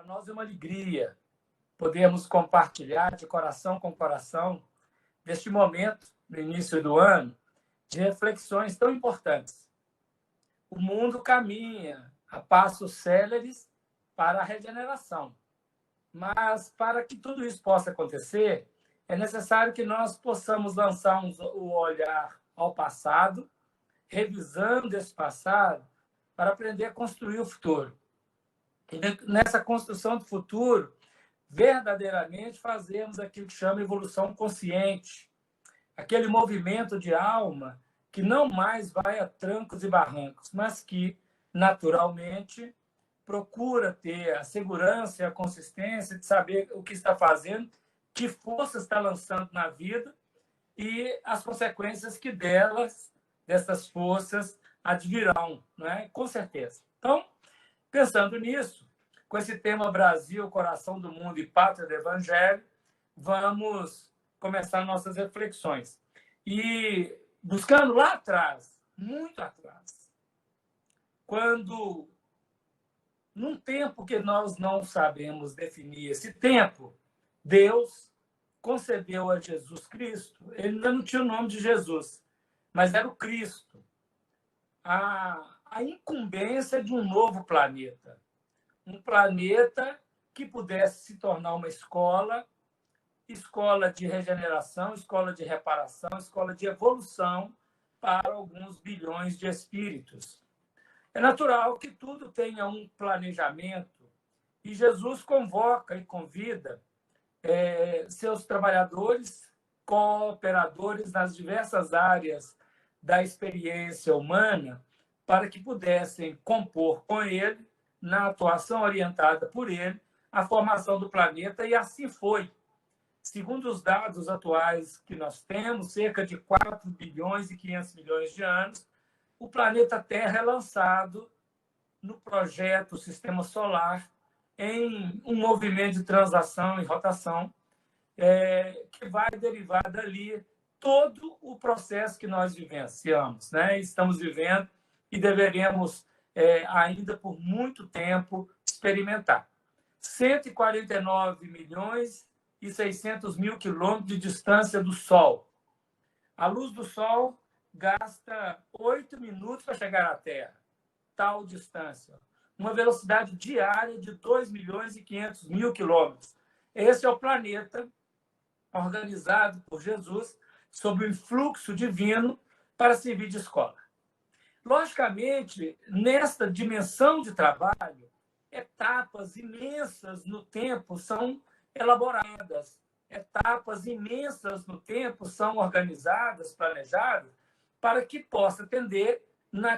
nós é uma alegria podermos compartilhar de coração com coração deste momento, no início do ano, de reflexões tão importantes. O mundo caminha a passos céleres para a regeneração. Mas, para que tudo isso possa acontecer, é necessário que nós possamos lançar o olhar ao passado, revisando esse passado, para aprender a construir o futuro. E nessa construção do futuro, verdadeiramente fazemos aquilo que chama evolução consciente, aquele movimento de alma que não mais vai a trancos e barrancos, mas que, naturalmente, procura ter a segurança e a consistência de saber o que está fazendo, que força está lançando na vida e as consequências que dessas forças, advirão, né? Com certeza. Então, pensando nisso, com esse tema Brasil, coração do mundo e pátria do Evangelho, vamos começar nossas reflexões. E buscando lá atrás, muito atrás, quando, num tempo que nós não sabemos definir esse tempo, Deus concedeu a Jesus Cristo, ele ainda não tinha o nome de Jesus, mas era o Cristo, a incumbência de um novo planeta. Um planeta que pudesse se tornar uma escola de regeneração, escola de reparação, escola de evolução para alguns bilhões de espíritos. É natural que tudo tenha um planejamento e Jesus convoca e convida seus trabalhadores, cooperadores nas diversas áreas da experiência humana para que pudessem compor com ele, na atuação orientada por ele, a formação do planeta, e assim foi. Segundo os dados atuais que nós temos, cerca de 4 bilhões e 500 milhões de anos, o planeta Terra é lançado no projeto Sistema Solar em um movimento de translação e rotação que vai derivar dali todo o processo que nós vivenciamos, né? Estamos vivendo e deveremos ainda por muito tempo experimentar. 149 milhões e 600 mil quilômetros de distância do Sol. A luz do Sol gasta 8 minutos para chegar à Terra, tal distância. Uma velocidade diária de 2 milhões e 500 mil quilômetros. Esse é o planeta organizado por Jesus sob o influxo divino para servir de escola. Logicamente, nesta dimensão de trabalho, etapas imensas no tempo são elaboradas, etapas imensas no tempo são organizadas, planejadas, para que possa atender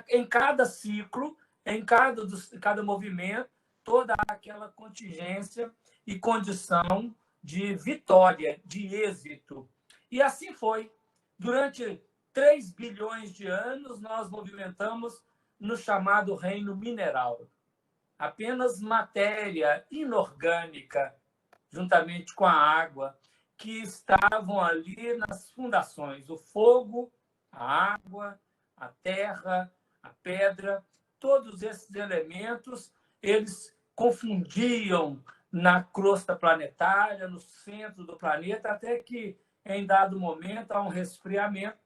em cada ciclo, em cada movimento, toda aquela contingência e condição de vitória, de êxito. E assim foi. Durante 3 bilhões de anos, nós movimentamos no chamado reino mineral. Apenas matéria inorgânica, juntamente com a água, que estavam ali nas fundações. O fogo, a água, a terra, a pedra, todos esses elementos, eles confundiam na crosta planetária, no centro do planeta, até que, em dado momento, há um resfriamento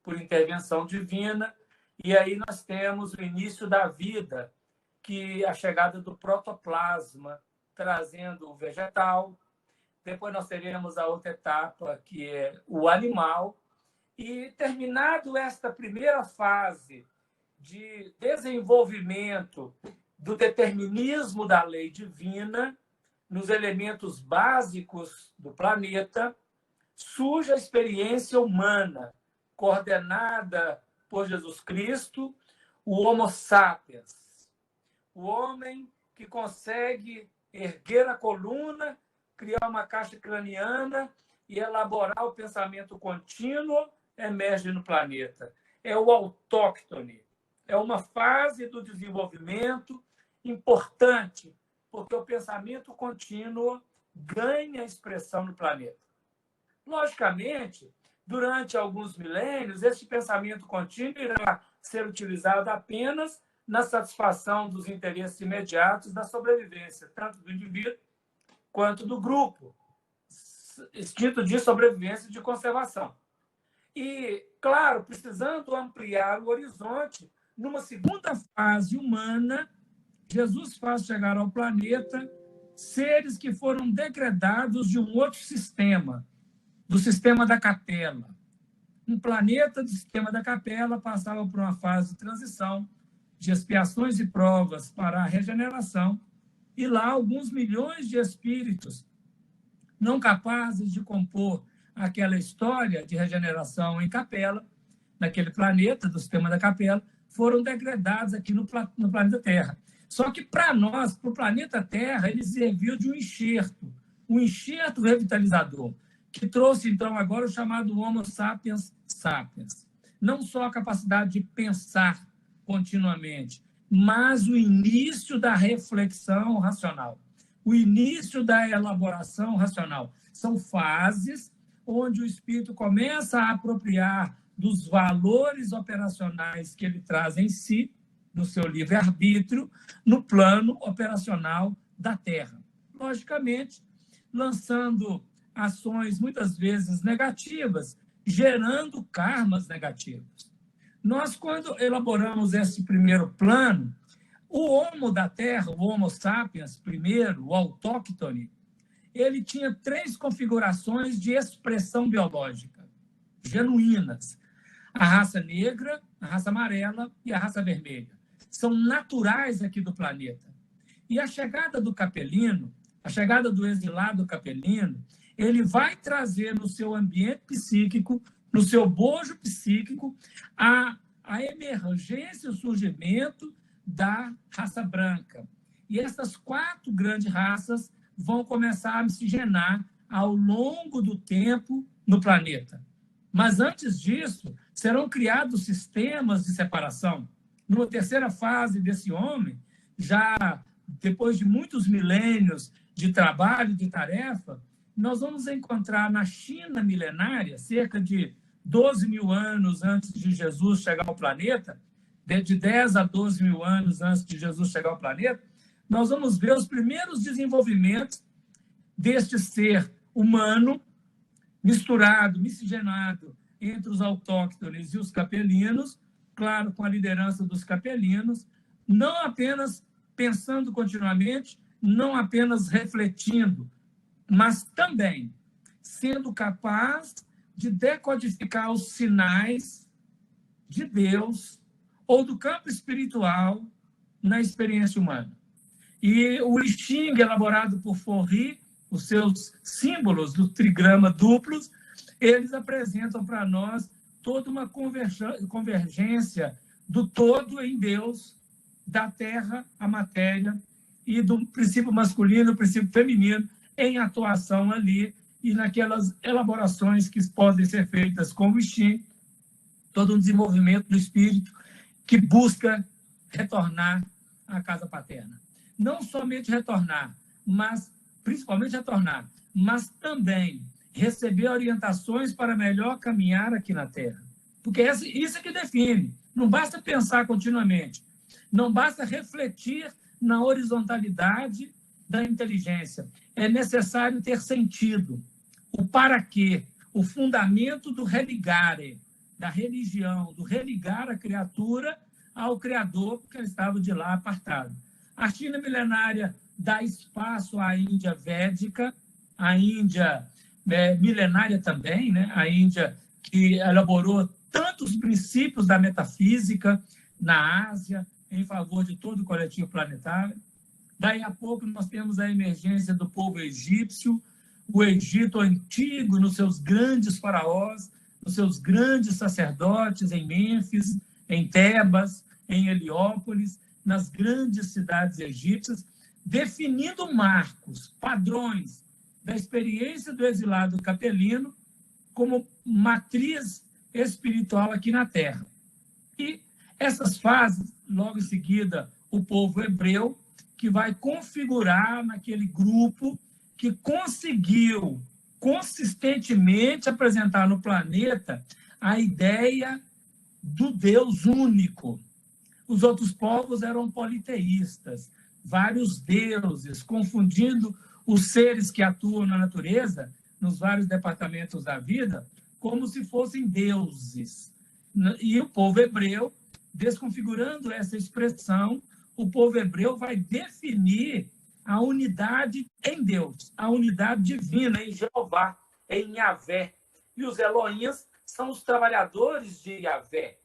por intervenção divina, e aí nós temos o início da vida, que é a chegada do protoplasma, trazendo o vegetal. Depois nós teremos a outra etapa, que é o animal. E, terminado esta primeira fase de desenvolvimento do determinismo da lei divina, nos elementos básicos do planeta, surge a experiência humana, coordenada por Jesus Cristo, o Homo sapiens, o homem que consegue erguer a coluna, criar uma caixa craniana e elaborar o pensamento contínuo, emerge no planeta. É o autóctone. É uma fase do desenvolvimento importante, porque o pensamento contínuo ganha expressão no planeta. Logicamente, durante alguns milênios, esse pensamento contínuo irá ser utilizado apenas na satisfação dos interesses imediatos da sobrevivência, tanto do indivíduo quanto do grupo, instinto de sobrevivência e de conservação. E, claro, precisando ampliar o horizonte, numa segunda fase humana, Jesus faz chegar ao planeta seres que foram degradados de um outro sistema, do sistema da capela. Um planeta do sistema da capela passava por uma fase de transição, de expiações e provas para a regeneração, e lá alguns milhões de espíritos não capazes de compor aquela história de regeneração em capela, naquele planeta do sistema da capela, foram degradados aqui no planeta Terra. Só que, para nós, para o planeta Terra, ele serviu de um enxerto revitalizador, que trouxe, então, agora o chamado Homo sapiens sapiens. Não só a capacidade de pensar continuamente, mas o início da reflexão racional, o início da elaboração racional. São fases onde o espírito começa a apropriar dos valores operacionais que ele traz em si, no seu livre-arbítrio, no plano operacional da Terra. Logicamente, lançando ações muitas vezes negativas, gerando karmas negativos. Nós, quando elaboramos esse primeiro plano, o Homo da Terra, o Homo sapiens primeiro, o autóctone, ele tinha 3 configurações de expressão biológica, genuínas. A raça negra, a raça amarela e a raça vermelha. São naturais aqui do planeta. E a chegada do capelino, a chegada do exilado capelino, ele vai trazer no seu ambiente psíquico, no seu bojo psíquico, a emergência, o surgimento da raça branca. E essas 4 grandes raças vão começar a miscigenar ao longo do tempo no planeta. Mas, antes disso, serão criados sistemas de separação. Numa terceira fase desse homem, já depois de muitos milênios de trabalho, de tarefa, nós vamos encontrar na China milenária, cerca de 12 mil anos antes de Jesus chegar ao planeta, de 10 a 12 mil anos antes de Jesus chegar ao planeta, nós vamos ver os primeiros desenvolvimentos deste ser humano misturado, miscigenado entre os autóctones e os capelinos, claro, com a liderança dos capelinos, não apenas pensando continuamente, não apenas refletindo, mas também sendo capaz de decodificar os sinais de Deus ou do campo espiritual na experiência humana. E o I Ching, elaborado por Forry, os seus símbolos do trigrama duplos, eles apresentam para nós toda uma convergência do todo em Deus, da terra à matéria, e do princípio masculino e do princípio feminino em atuação ali, e naquelas elaborações que podem ser feitas com o I Ching, todo um desenvolvimento do espírito que busca retornar à casa paterna. Não somente retornar, mas principalmente retornar, mas também receber orientações para melhor caminhar aqui na Terra. Porque isso é que define. Não basta pensar continuamente, não basta refletir na horizontalidade da inteligência. É necessário ter sentido. O para quê, o fundamento do religare, da religião, do religar a criatura ao Criador, porque ele estava de lá apartado. A China milenária dá espaço à Índia védica, à Índia milenária também, né? A Índia que elaborou tantos princípios da metafísica na Ásia, em favor de todo o coletivo planetário. Daí a pouco nós temos a emergência do povo egípcio, o Egito antigo, nos seus grandes faraós, nos seus grandes sacerdotes em Mênfis, em Tebas, em Heliópolis, nas grandes cidades egípcias, definindo marcos, padrões da experiência do exilado capelino como matriz espiritual aqui na Terra. E essas fases, logo em seguida, o povo hebreu, que vai configurar naquele grupo que conseguiu consistentemente apresentar no planeta a ideia do Deus único, Os outros povos eram politeístas, vários deuses, confundindo os seres que atuam na natureza, nos vários departamentos da vida, como se fossem deuses. E o povo hebreu, desconfigurando essa expressão, o povo hebreu vai definir a unidade em Deus, a unidade divina em Jeová, em Yahvé. E os Elohims são os trabalhadores de Yahvé.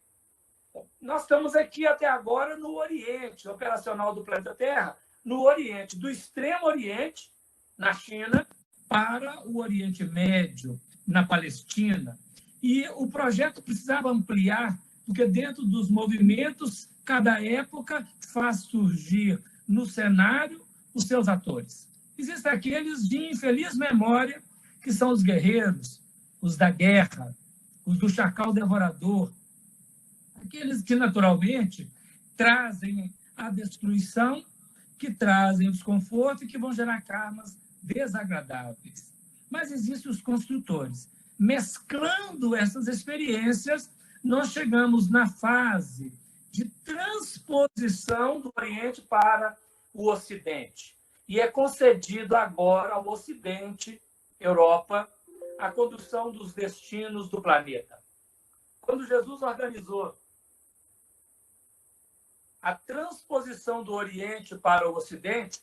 Nós estamos aqui até agora no Oriente operacional do planeta Terra, no Oriente, do Extremo Oriente, na China, para o Oriente Médio, na Palestina. E o projeto precisava ampliar, porque dentro dos movimentos, cada época faz surgir no cenário os seus atores. Existem aqueles de infeliz memória, que são os guerreiros, os da guerra, os do chacal devorador, aqueles que, naturalmente, trazem a destruição, que trazem o desconforto e que vão gerar karmas desagradáveis. Mas existem os construtores. Mesclando essas experiências, nós chegamos na fase de transposição do Oriente para o Ocidente. E é concedido agora ao Ocidente, Europa, a condução dos destinos do planeta. Quando Jesus organizou a transposição do Oriente para o Ocidente,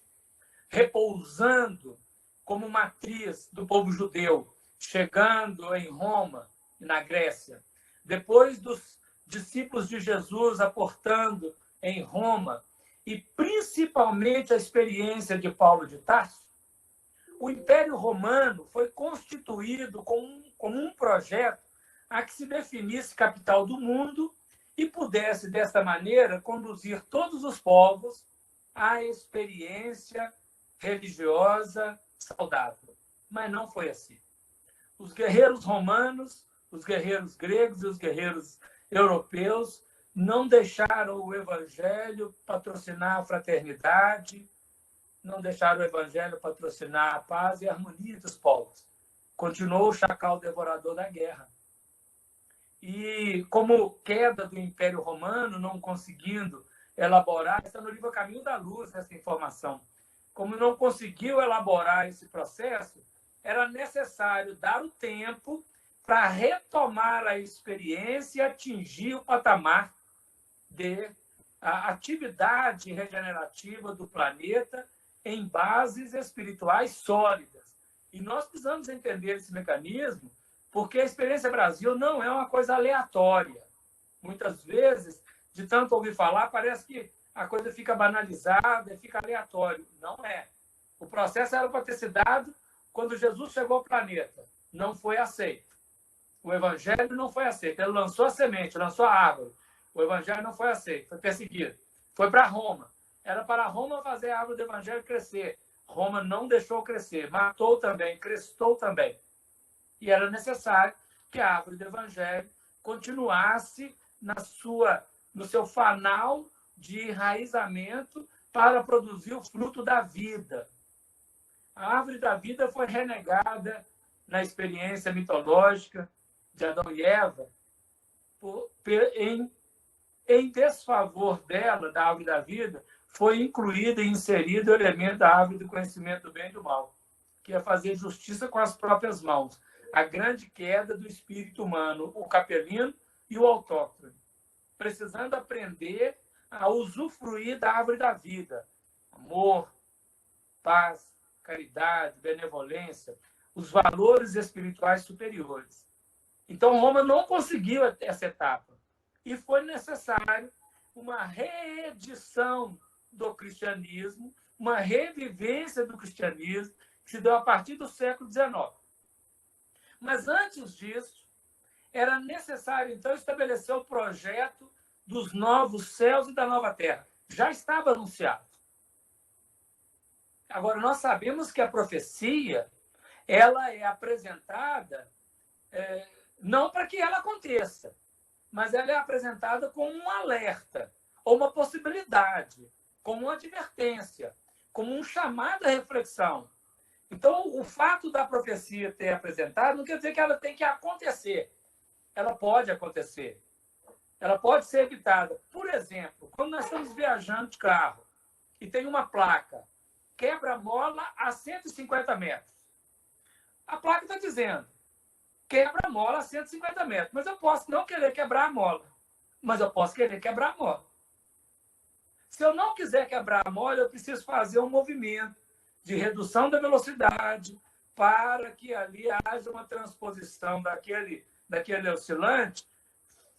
repousando como matriz do povo judeu, chegando em Roma e na Grécia, depois dos discípulos de Jesus aportando em Roma, e principalmente a experiência de Paulo de Tarso, o Império Romano foi constituído como um projeto a que se definisse capital do mundo e pudesse, desta maneira, conduzir todos os povos à experiência religiosa saudável. Mas não foi assim. Os guerreiros romanos, os guerreiros gregos e os guerreiros europeus não deixaram o evangelho patrocinar a fraternidade, não deixaram o evangelho patrocinar a paz e a harmonia dos povos. Continuou o chacal devorador da guerra. E como queda do Império Romano, não conseguindo elaborar, está no livro Caminho da Luz essa informação, como não conseguiu elaborar esse processo, era necessário dar o tempo para retomar a experiência e atingir o patamar de a atividade regenerativa do planeta em bases espirituais sólidas. E nós precisamos entender esse mecanismo, porque a Experiência Brasil não é uma coisa aleatória. Muitas vezes, de tanto ouvir falar, parece que a coisa fica banalizada e fica aleatório. Não é. O processo era para ter se dado quando Jesus chegou ao planeta. Não foi aceito. O evangelho não foi aceito. Ele lançou a semente, lançou a árvore. O evangelho não foi aceito, foi perseguido. Foi para Roma. Era para Roma fazer a árvore do evangelho crescer. Roma não deixou crescer, matou também, crestou também. E era necessário que a árvore do evangelho continuasse no seu fanal de enraizamento para produzir o fruto da vida. A árvore da vida foi renegada na experiência mitológica de Adão e Eva em desfavor dela, da árvore da vida, foi incluído e inserido o elemento da árvore do conhecimento do bem e do mal, que é fazer justiça com as próprias mãos. A grande queda do espírito humano, o capelino e o autóctone, precisando aprender a usufruir da árvore da vida. Amor, paz, caridade, benevolência, os valores espirituais superiores. Então, Roma não conseguiu essa etapa. E foi necessário uma reedição do cristianismo, uma revivência do cristianismo, que se deu a partir do século XIX. Mas, antes disso, era necessário, então, estabelecer o projeto dos novos céus e da nova terra. Já estava anunciado. Agora, nós sabemos que a profecia ela é apresentada não para que ela aconteça, mas ela é apresentada como um alerta, ou uma possibilidade, como uma advertência, como um chamado à reflexão. Então, o fato da profecia ter apresentado não quer dizer que ela tem que acontecer. Ela pode acontecer. ela pode ser evitada. Por exemplo, quando nós estamos viajando de carro e tem uma placa, quebra-mola a 150 metros. A placa está dizendo, quebra-mola a 150 metros. Mas eu posso não querer quebrar a mola. Mas eu posso querer quebrar a mola. Se eu não quiser quebrar a mola, eu preciso fazer um movimento de redução da velocidade para que ali haja uma transposição daquele oscilante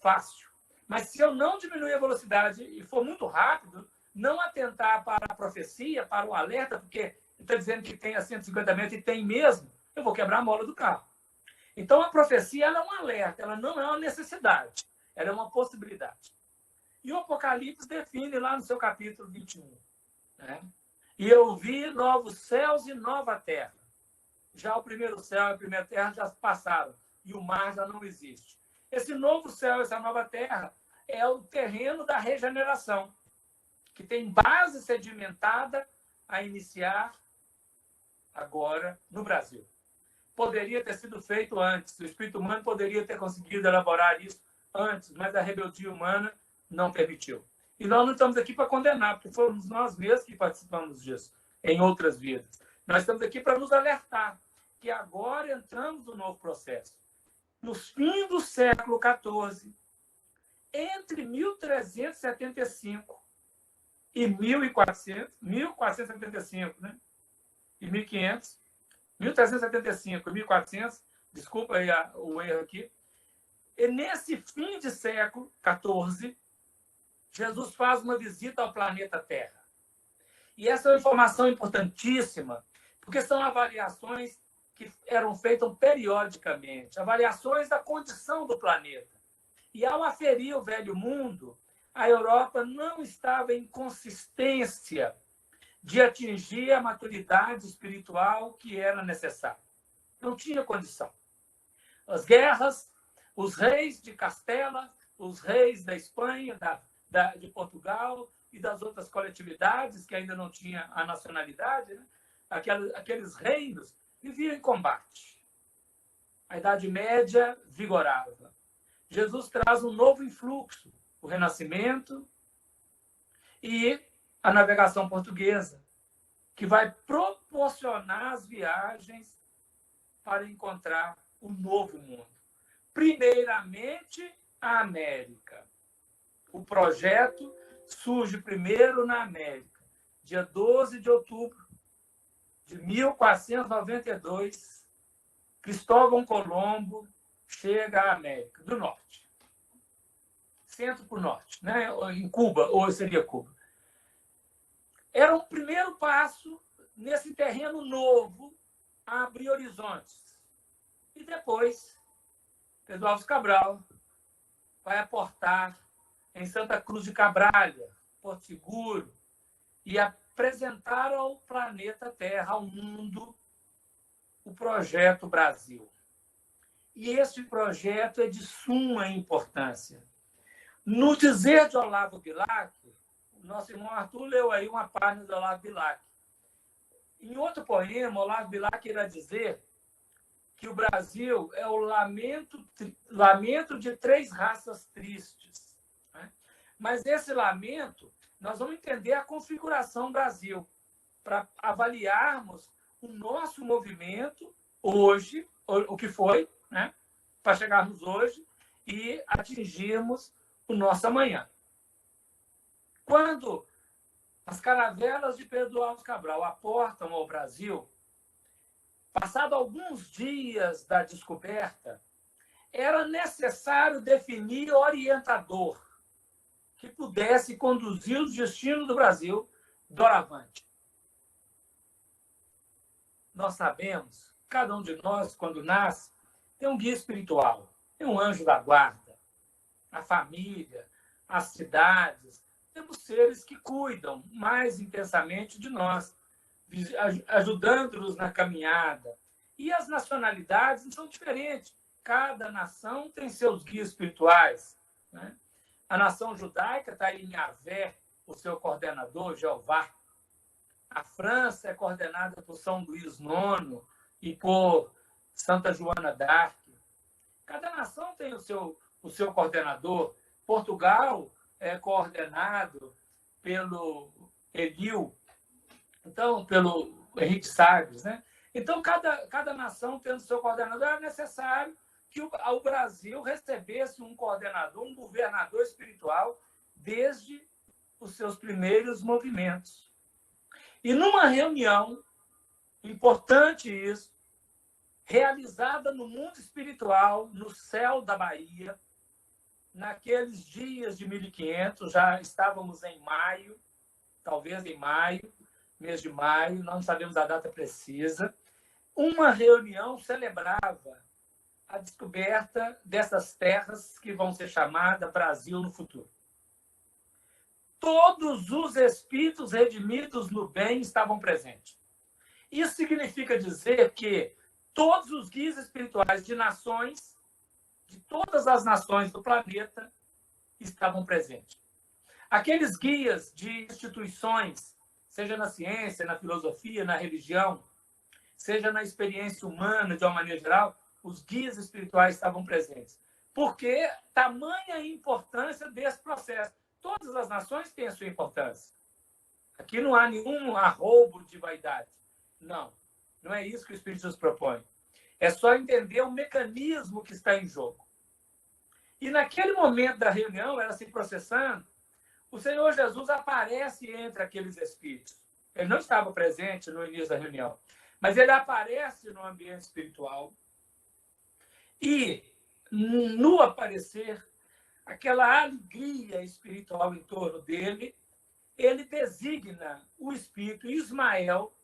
fácil. Mas se eu não diminuir a velocidade e for muito rápido, não atentar para a profecia, para o alerta, porque está dizendo que tem a 150 metros e tem mesmo, eu vou quebrar a mola do carro. Então, a profecia ela é um alerta, ela não é uma necessidade, ela é uma possibilidade. E o Apocalipse define lá no seu capítulo 21. Né? E eu vi novos céus e nova terra. Já o primeiro céu e a primeira terra já passaram, e o mar já não existe. Esse novo céu, essa nova terra, é o terreno da regeneração, que tem base sedimentada a iniciar agora no Brasil. Poderia ter sido feito antes, o espírito humano poderia ter conseguido elaborar isso antes, mas a rebeldia humana não permitiu. E nós não estamos aqui para condenar, porque fomos nós mesmos que participamos disso em outras vidas. Nós estamos aqui para nos alertar que agora entramos no novo processo. No fim do século XIV, entre 1375 e 1475, né? E 1500, 1375 e 1400, desculpa aí o erro aqui, e nesse fim de século XIV, Jesus faz uma visita ao planeta Terra. E essa é uma informação importantíssima, porque são avaliações que eram feitas periodicamente, avaliações da condição do planeta. E ao aferir o velho mundo, a Europa não estava em consistência de atingir a maturidade espiritual que era necessária. Não tinha condição. As guerras, os reis de Castela, os reis da Espanha, de Portugal e das outras coletividades que ainda não tinham a nacionalidade, né? Aqueles reinos viviam em combate. A Idade Média vigorava. Jesus traz um novo influxo, o Renascimento e a navegação portuguesa, que vai proporcionar as viagens para encontrar o novo mundo. Primeiramente, a América. O projeto surge primeiro na América, dia 12 de outubro de 1492, Cristóvão Colombo chega à América do Norte. Centro para o norte, né? Em Cuba, ou seria Cuba. Era um primeiro passo nesse terreno novo a abrir horizontes. E depois, Pedro Álvares Cabral vai aportar em Santa Cruz de Cabralha, Porto Seguro, e apresentar ao planeta Terra, ao mundo, o Projeto Brasil. E esse projeto é de suma importância. No dizer de Olavo Bilac, o nosso irmão Arthur leu aí uma página de Olavo Bilac. Em outro poema, Olavo Bilac irá dizer que o Brasil é o lamento de três raças tristes. Né? Mas esse lamento, nós vamos entender a configuração Brasil, para avaliarmos o nosso movimento hoje, o que foi, né? Para chegarmos hoje e atingirmos o nosso amanhã. Quando as caravelas de Pedro Álvares Cabral aportam ao Brasil, passado alguns dias da descoberta, era necessário definir orientador que pudesse conduzir o destino do Brasil doravante. Nós sabemos, cada um de nós, quando nasce, tem um guia espiritual, tem um anjo da guarda, a família, as cidades. Temos seres que cuidam mais intensamente de nós, ajudando-nos na caminhada. E as nacionalidades não são diferentes. Cada nação tem seus guias espirituais. Né? A nação judaica está em Yahvé, o seu coordenador, Jeová. A França é coordenada por São Luís IX e por Santa Joana d'Arc. Cada nação tem o seu coordenador. Portugal é coordenado pelo Elil, então, pelo Henrique Sagres, né? Então, cada nação tendo seu coordenador, era necessário que o Brasil recebesse um coordenador, um governador espiritual, desde os seus primeiros movimentos. E numa reunião, importante isso, realizada no mundo espiritual, no céu da Bahia, naqueles dias de 1500, já estávamos em maio, talvez em maio, mês de maio, não sabemos a data precisa, uma reunião celebrava a descoberta dessas terras que vão ser chamadas Brasil no futuro. Todos os espíritos redimidos no bem estavam presentes. Isso significa dizer que todos os guias espirituais de nações, de todas as nações do planeta, estavam presentes. Aqueles guias de instituições, seja na ciência, na filosofia, na religião, seja na experiência humana, de uma maneira geral, os guias espirituais estavam presentes. Porque tamanha importância desse processo. Todas as nações têm a sua importância. Aqui não há nenhum arroubo de vaidade. Não, não é isso que o Espírito nos propõe. É só entender o mecanismo que está em jogo. E naquele momento da reunião, ela se processando, o Senhor Jesus aparece entre aqueles espíritos. Ele não estava presente no início da reunião, mas ele aparece no ambiente espiritual e, no aparecer, aquela alegria espiritual em torno dele, ele designa o espírito Ismael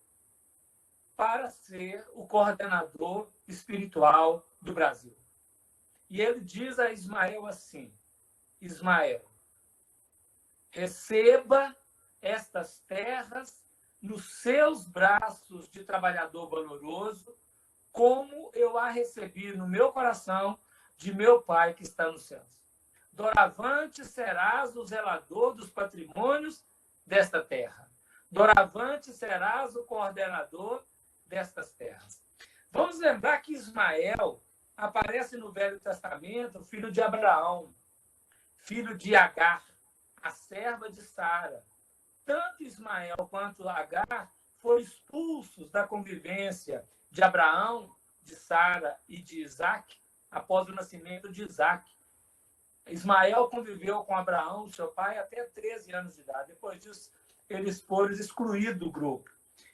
para ser o coordenador espiritual do Brasil. E ele diz a Ismael assim: Ismael, receba estas terras nos seus braços de trabalhador valoroso, como eu a recebi no meu coração de meu Pai que está nos céus. Doravante serás o zelador dos patrimônios desta terra. Doravante serás o coordenador destas terras. Vamos lembrar que Ismael aparece no Velho Testamento, filho de Abraão, filho de Agar, a serva de Sara. Tanto Ismael quanto Agar foram expulsos da convivência de Abraão, de Sara e de Isaac, após o nascimento de Isaac. Ismael conviveu com Abraão, seu pai, até 13 anos de idade. Depois disso, eles foram excluídos do grupo.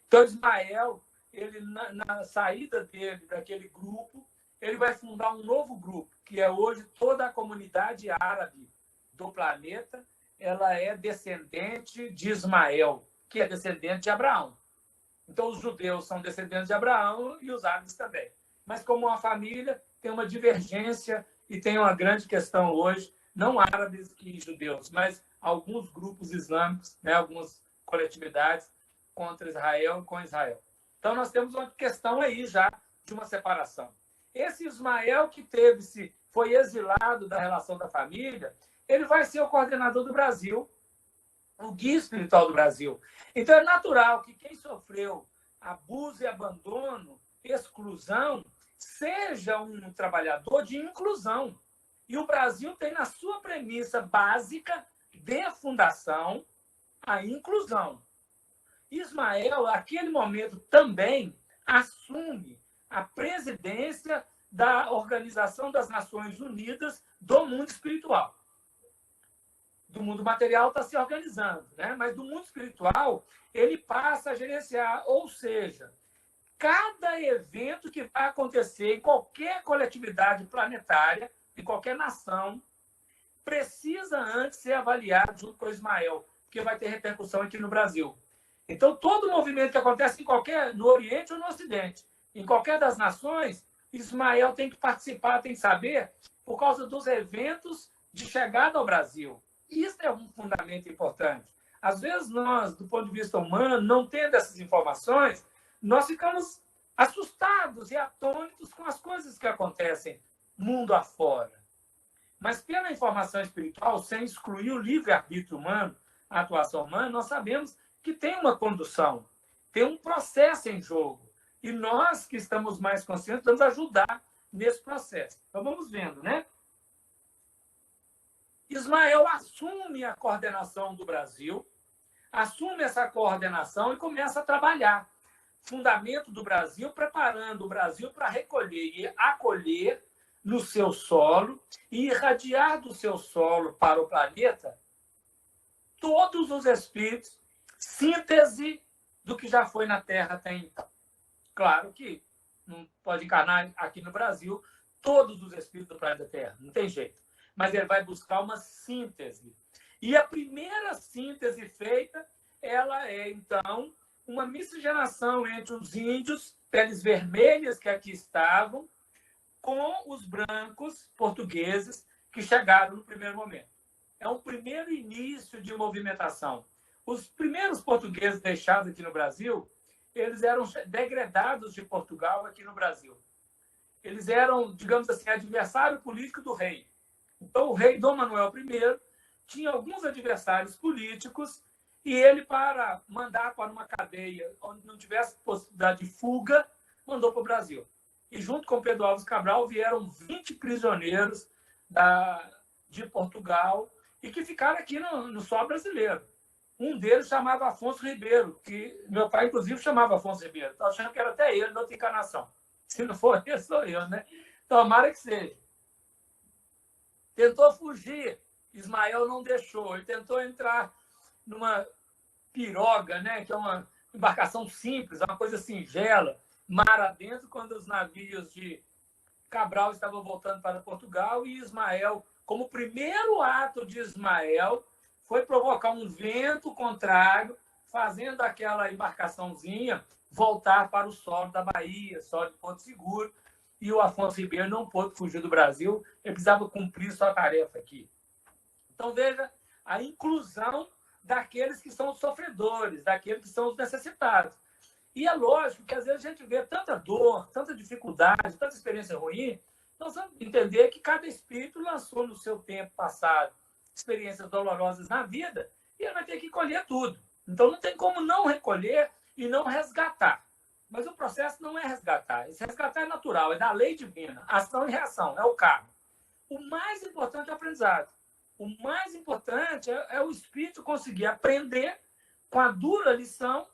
Então, Ismael, ele, na saída dele, daquele grupo, ele vai fundar um novo grupo, que é hoje toda a comunidade árabe do planeta, ela é descendente de Ismael, que é descendente de Abraão. Então, os judeus são descendentes de Abraão e os árabes também. Mas, como uma família, tem uma divergência e tem uma grande questão hoje, não árabes e judeus, mas alguns grupos islâmicos, né, algumas coletividades contra Israel e com Israel. Então, nós temos uma questão aí já de uma separação. Esse Ismael que foi exilado da relação da família, ele vai ser o coordenador do Brasil, o guia espiritual do Brasil. Então, é natural que quem sofreu abuso e abandono, exclusão, seja um trabalhador de inclusão. E o Brasil tem na sua premissa básica de fundação a inclusão. Ismael, naquele momento, também assume a presidência da Organização das Nações Unidas do mundo espiritual. Do mundo material está se organizando, né? Mas do mundo espiritual ele passa a gerenciar, ou seja, cada evento que vai acontecer em qualquer coletividade planetária, em qualquer nação, precisa antes ser avaliado junto com Ismael, porque vai ter repercussão aqui no Brasil. Então, todo movimento que acontece no Oriente ou no Ocidente, em qualquer das nações, Ismael tem que participar, tem que saber, por causa dos eventos de chegada ao Brasil. Isso é um fundamento importante. Às vezes, nós, do ponto de vista humano, não tendo essas informações, nós ficamos assustados e atônitos com as coisas que acontecem mundo afora. Mas, pela informação espiritual, sem excluir o livre-arbítrio humano, a atuação humana, nós sabemos que tem uma condução, tem um processo em jogo. E nós, que estamos mais conscientes, vamos ajudar nesse processo. Então, vamos vendo, né? Ismael assume a coordenação do Brasil, assume essa coordenação e começa a trabalhar. Fundamento do Brasil, preparando o Brasil para recolher e acolher no seu solo e irradiar do seu solo para o planeta todos os espíritos, síntese do que já foi na Terra até então. Claro que não pode encarnar aqui no Brasil todos os espíritos do planeta Terra, não tem jeito. Mas ele vai buscar uma síntese. E a primeira síntese feita, ela é, então, uma miscigenação entre os índios, peles vermelhas que aqui estavam, com os brancos portugueses que chegaram no primeiro momento. É um primeiro início de movimentação. Os primeiros portugueses deixados aqui no Brasil, eles eram degredados de Portugal aqui no Brasil. Eles eram, digamos assim, adversário político do rei. Então, o rei Dom Manuel I tinha alguns adversários políticos e ele, para mandar para uma cadeia onde não tivesse possibilidade de fuga, mandou para o Brasil. E junto com Pedro Álvares Cabral vieram 20 prisioneiros de Portugal e que ficaram aqui no solo brasileiro. Um deles chamava Afonso Ribeiro, que meu pai, inclusive, chamava Afonso Ribeiro. Estou achando que era até ele, na outra encarnação. Se não for ele, sou eu, né? Tomara que seja. Tentou fugir, Ismael não deixou. Ele tentou entrar numa piroga, né? Que é uma embarcação simples, uma coisa singela, mar adentro, quando os navios de Cabral estavam voltando para Portugal, e Ismael, como primeiro ato de Ismael, foi provocar um vento contrário, fazendo aquela embarcaçãozinha voltar para o solo da Bahia, solo de Porto Seguro, e o Afonso Ribeiro não pôde fugir do Brasil, ele precisava cumprir sua tarefa aqui. Então, veja a inclusão daqueles que são os sofredores, daqueles que são os necessitados. E é lógico que, às vezes, a gente vê tanta dor, tanta dificuldade, tanta experiência ruim, nós vamos entender que cada espírito lançou no seu tempo passado experiências dolorosas na vida e ele vai ter que colher tudo. Então, não tem como não recolher e não resgatar. Mas o processo não é resgatar. Esse resgatar é natural, é da lei divina. Ação e reação, é o karma. O mais importante é o aprendizado. O mais importante é o espírito conseguir aprender com a dura lição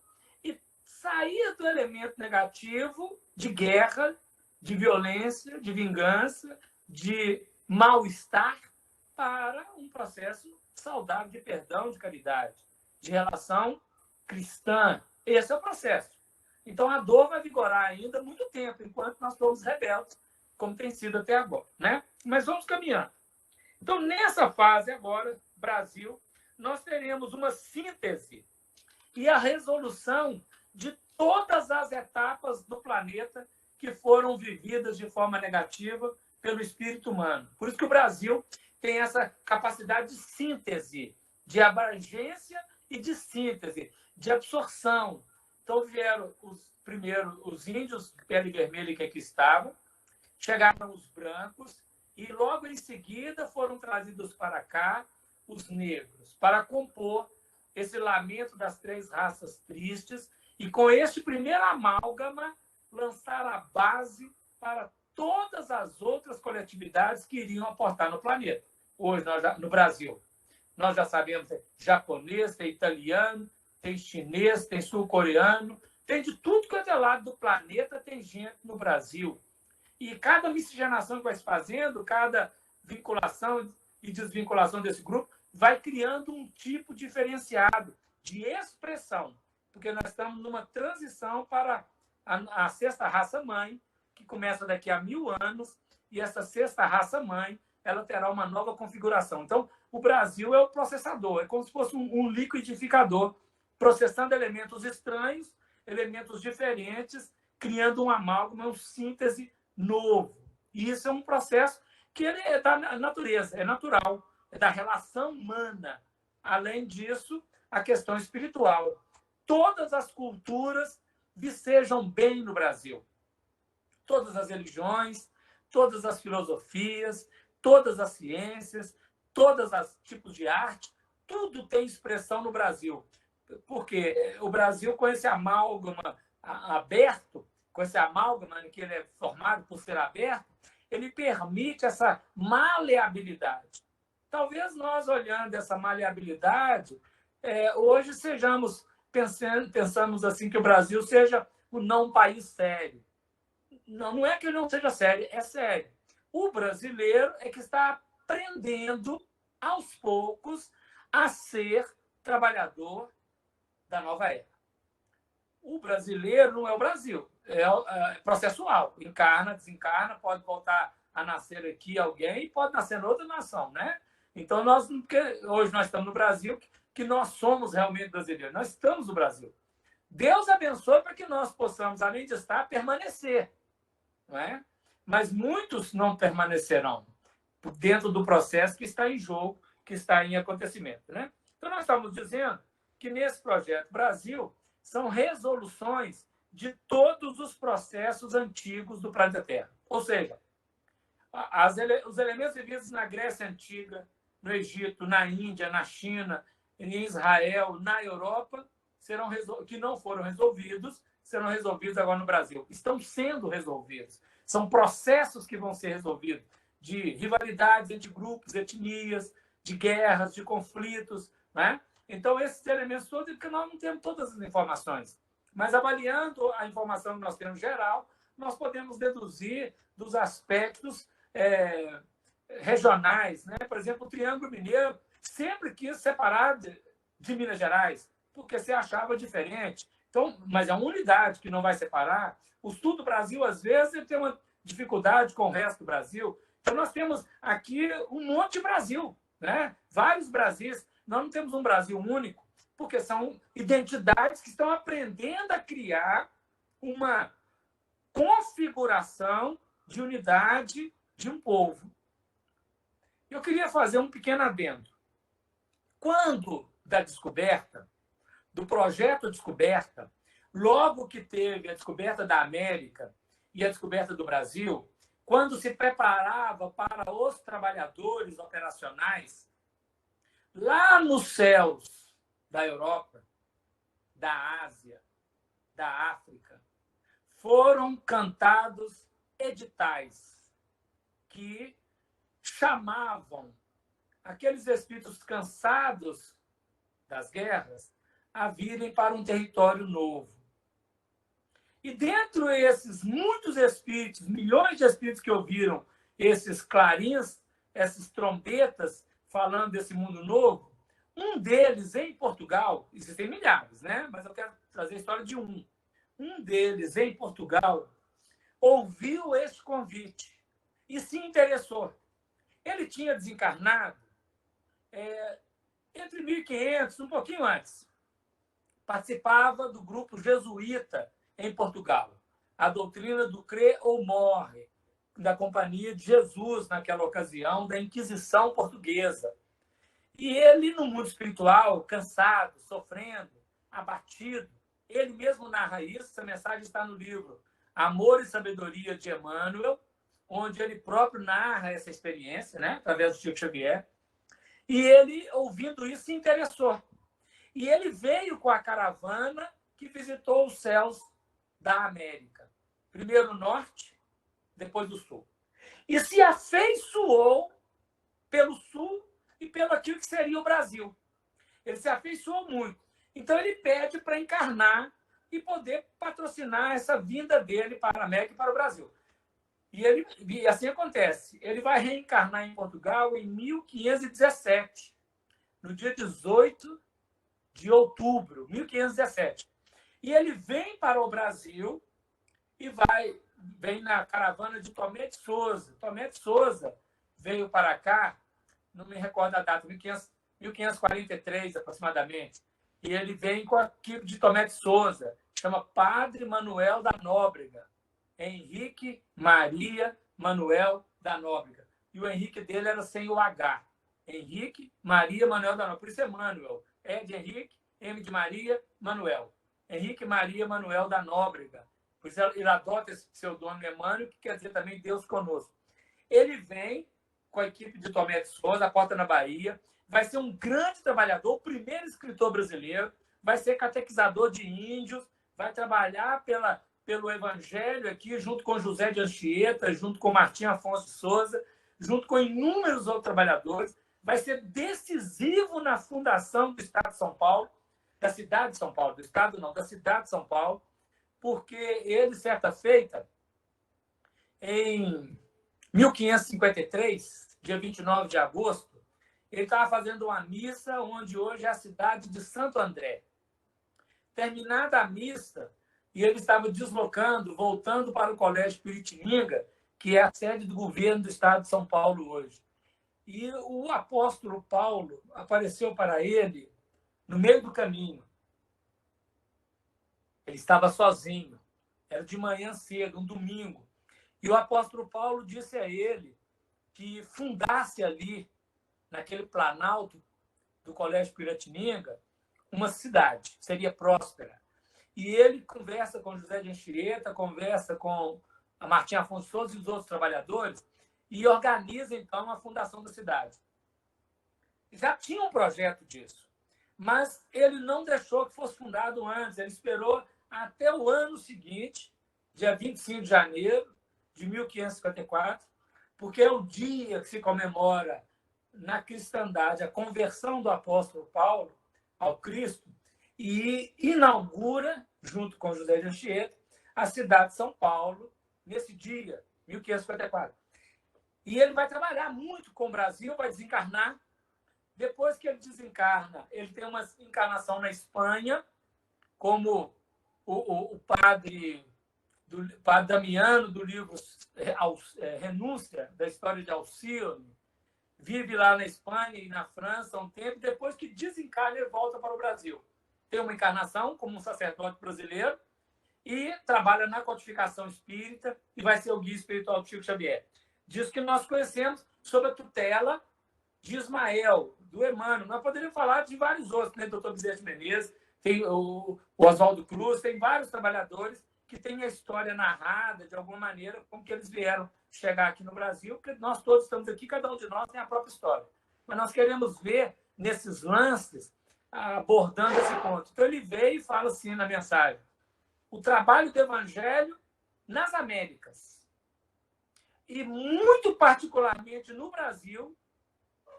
e sair do elemento negativo de guerra, de violência, de vingança, de mal-estar, para um processo saudável de perdão, de caridade, de relação cristã. Esse é o processo. Então, a dor vai vigorar ainda muito tempo, enquanto nós somos rebeldes, como tem sido até agora, né? Mas vamos caminhando. Então, nessa fase agora, Brasil, nós teremos uma síntese e a resolução de todas as etapas do planeta que foram vividas de forma negativa pelo espírito humano. Por isso que o Brasil tem essa capacidade de síntese, de abrangência e de síntese, de absorção. Então, vieram os índios de pele vermelha que aqui estavam, chegaram os brancos, e logo em seguida foram trazidos para cá os negros, para compor esse lamento das três raças tristes, e com este primeiro amálgama, lançar a base para todas as outras coletividades que iriam aportar no planeta. Hoje, no Brasil, nós já sabemos, tem japonês, tem italiano, tem chinês, tem sul-coreano, tem de tudo que é lado do planeta, tem gente no Brasil. E cada miscigenação que vai se fazendo, cada vinculação e desvinculação desse grupo, vai criando um tipo diferenciado de expressão, porque nós estamos numa transição para a sexta raça-mãe, que começa daqui a 1000 anos, e essa sexta raça-mãe ela terá uma nova configuração. Então, o Brasil é o processador, é como se fosse um liquidificador, processando elementos estranhos, elementos diferentes, criando um amálgama, uma síntese novo. E isso é um processo que ele é da natureza, é natural, é da relação humana. Além disso, a questão espiritual. Todas as culturas vicejam bem no Brasil. Todas as religiões, todas as filosofias, todas as ciências, todos os tipos de arte, tudo tem expressão no Brasil. Porque o Brasil, com esse amálgama aberto, com esse amálgama que ele é formado por ser aberto, ele permite essa maleabilidade. Talvez nós, olhando essa maleabilidade, hoje pensamos assim que o Brasil seja o não país sério. Não é que ele não seja sério, é sério. O brasileiro é que está aprendendo, aos poucos, a ser trabalhador da nova era. O brasileiro não é o Brasil, é processual. Encarna, desencarna, pode voltar a nascer aqui alguém e pode nascer em outra nação, né? Então, hoje nós estamos no Brasil, que nós somos realmente brasileiros. Nós estamos no Brasil. Deus abençoe para que nós possamos, além de estar, permanecer. Não é? Mas muitos não permanecerão dentro do processo que está em jogo, que está em acontecimento. Né? Então, nós estamos dizendo que nesse projeto Brasil são resoluções de todos os processos antigos do planeta Terra. Ou seja, os elementos vividos na Grécia Antiga, no Egito, na Índia, na China, em Israel, na Europa, que não foram resolvidos, serão resolvidos agora no Brasil. Estão sendo resolvidos. São processos que vão ser resolvidos, de rivalidades entre grupos, etnias, de guerras, de conflitos. Né? Então, esses elementos todos, porque nós não temos todas as informações. Mas, avaliando a informação que nós temos geral, nós podemos deduzir dos aspectos regionais. Né? Por exemplo, o Triângulo Mineiro sempre quis separar de Minas Gerais, porque se achava diferente. Então, mas é uma unidade que não vai separar. O sul do Brasil, às vezes, ele tem uma dificuldade com o resto do Brasil. Então, nós temos aqui um monte de Brasil, né? Vários Brasis. Nós não temos um Brasil único, porque são identidades que estão aprendendo a criar uma configuração de unidade de um povo. Eu queria fazer um pequeno adendo. Quando da descoberta, do projeto Descoberta, logo que teve a descoberta da América e a descoberta do Brasil, quando se preparava para os trabalhadores operacionais, lá nos céus da Europa, da Ásia, da África, foram cantados editais que chamavam aqueles espíritos cansados das guerras a virem para um território novo. E dentro desses muitos espíritos, milhões de espíritos que ouviram esses clarins, essas trombetas falando desse mundo novo, um deles em Portugal, existem milhares, né? Mas eu quero trazer a história de um. Um deles em Portugal ouviu esse convite e se interessou. Ele tinha desencarnado entre 1500, um pouquinho antes. Participava do grupo jesuíta em Portugal, a doutrina do crê ou morre, da Companhia de Jesus, naquela ocasião, da Inquisição portuguesa. E ele, no mundo espiritual, cansado, sofrendo, abatido, ele mesmo narra isso, essa mensagem está no livro Amor e Sabedoria de Emmanuel, onde ele próprio narra essa experiência, né, através do Chico Xavier. E ele, ouvindo isso, se interessou. E ele veio com a caravana que visitou os céus da América. Primeiro o norte, depois o sul. E se afeiçoou pelo sul e pelo aquilo que seria o Brasil. Ele se afeiçoou muito. Então, ele pede para encarnar e poder patrocinar essa vinda dele para a América e para o Brasil. E assim acontece. Ele vai reencarnar em Portugal em 1517, no dia 18 de outubro, 1517. E ele vem para o Brasil e vem na caravana de Tomé de Souza. Tomé de Souza veio para cá, não me recordo a data, 1543 aproximadamente. E ele vem com aquilo de Tomé de Souza, chama Padre Manuel da Nóbrega. Henrique Maria Manuel da Nóbrega. E o Henrique dele era sem o H. Henrique Maria Manuel da Nóbrega. Por isso é Manuel. E de Henrique, M de Maria, Manuel. Henrique Maria Manuel da Nóbrega. Por isso ele adota esse pseudônimo Emmanuel, que quer dizer também Deus conosco. Ele vem com a equipe de Tomé de Souza, a Porta na Bahia, vai ser um grande trabalhador, o primeiro escritor brasileiro, vai ser catequizador de índios, vai trabalhar pelo Evangelho aqui, junto com José de Anchieta, junto com Martim Afonso de Souza, junto com inúmeros outros trabalhadores, vai ser decisivo na fundação do Estado de São Paulo, da cidade de São Paulo, do Estado não, da cidade de São Paulo, porque ele, certa feita, em 1553, dia 29 de agosto, ele estava fazendo uma missa onde hoje é a cidade de Santo André. Terminada a missa, e ele estava deslocando, voltando para o Colégio Piritininga, que é a sede do governo do Estado de São Paulo hoje. E o apóstolo Paulo apareceu para ele no meio do caminho. Ele estava sozinho. Era de manhã cedo, um domingo. E o apóstolo Paulo disse a ele que fundasse ali, naquele planalto do Colégio Piratininga, uma cidade, seria próspera. E ele conversa com José de Anchieta, conversa com a Martim Afonso Souza e os outros trabalhadores e organiza, então, a fundação da cidade. Já tinha um projeto disso, mas ele não deixou que fosse fundado antes, ele esperou até o ano seguinte, dia 25 de janeiro de 1554, porque é o dia que se comemora na cristandade a conversão do apóstolo Paulo ao Cristo e inaugura, junto com José de Anchieta, a cidade de São Paulo, nesse dia, 1554. E ele vai trabalhar muito com o Brasil, vai desencarnar. Depois que ele desencarna, ele tem uma encarnação na Espanha, como o padre Damiano, do livro Renúncia, da história de Alcione, vive lá na Espanha e na França há um tempo. Depois que desencarna, ele volta para o Brasil. Tem uma encarnação como um sacerdote brasileiro e trabalha na codificação espírita e vai ser o guia espiritual do Chico Xavier. Diz que nós conhecemos sob a tutela de Ismael, do Emmanuel. Nós poderíamos falar de vários outros, né? Dr. Bezerra de Menezes, tem o Oswaldo Cruz, tem vários trabalhadores que têm a história narrada, de alguma maneira, como que eles vieram chegar aqui no Brasil, porque nós todos estamos aqui, cada um de nós tem a própria história. Mas nós queremos ver nesses lances, abordando esse ponto. Então, ele veio e fala assim na mensagem: o trabalho do Evangelho nas Américas, e muito particularmente no Brasil,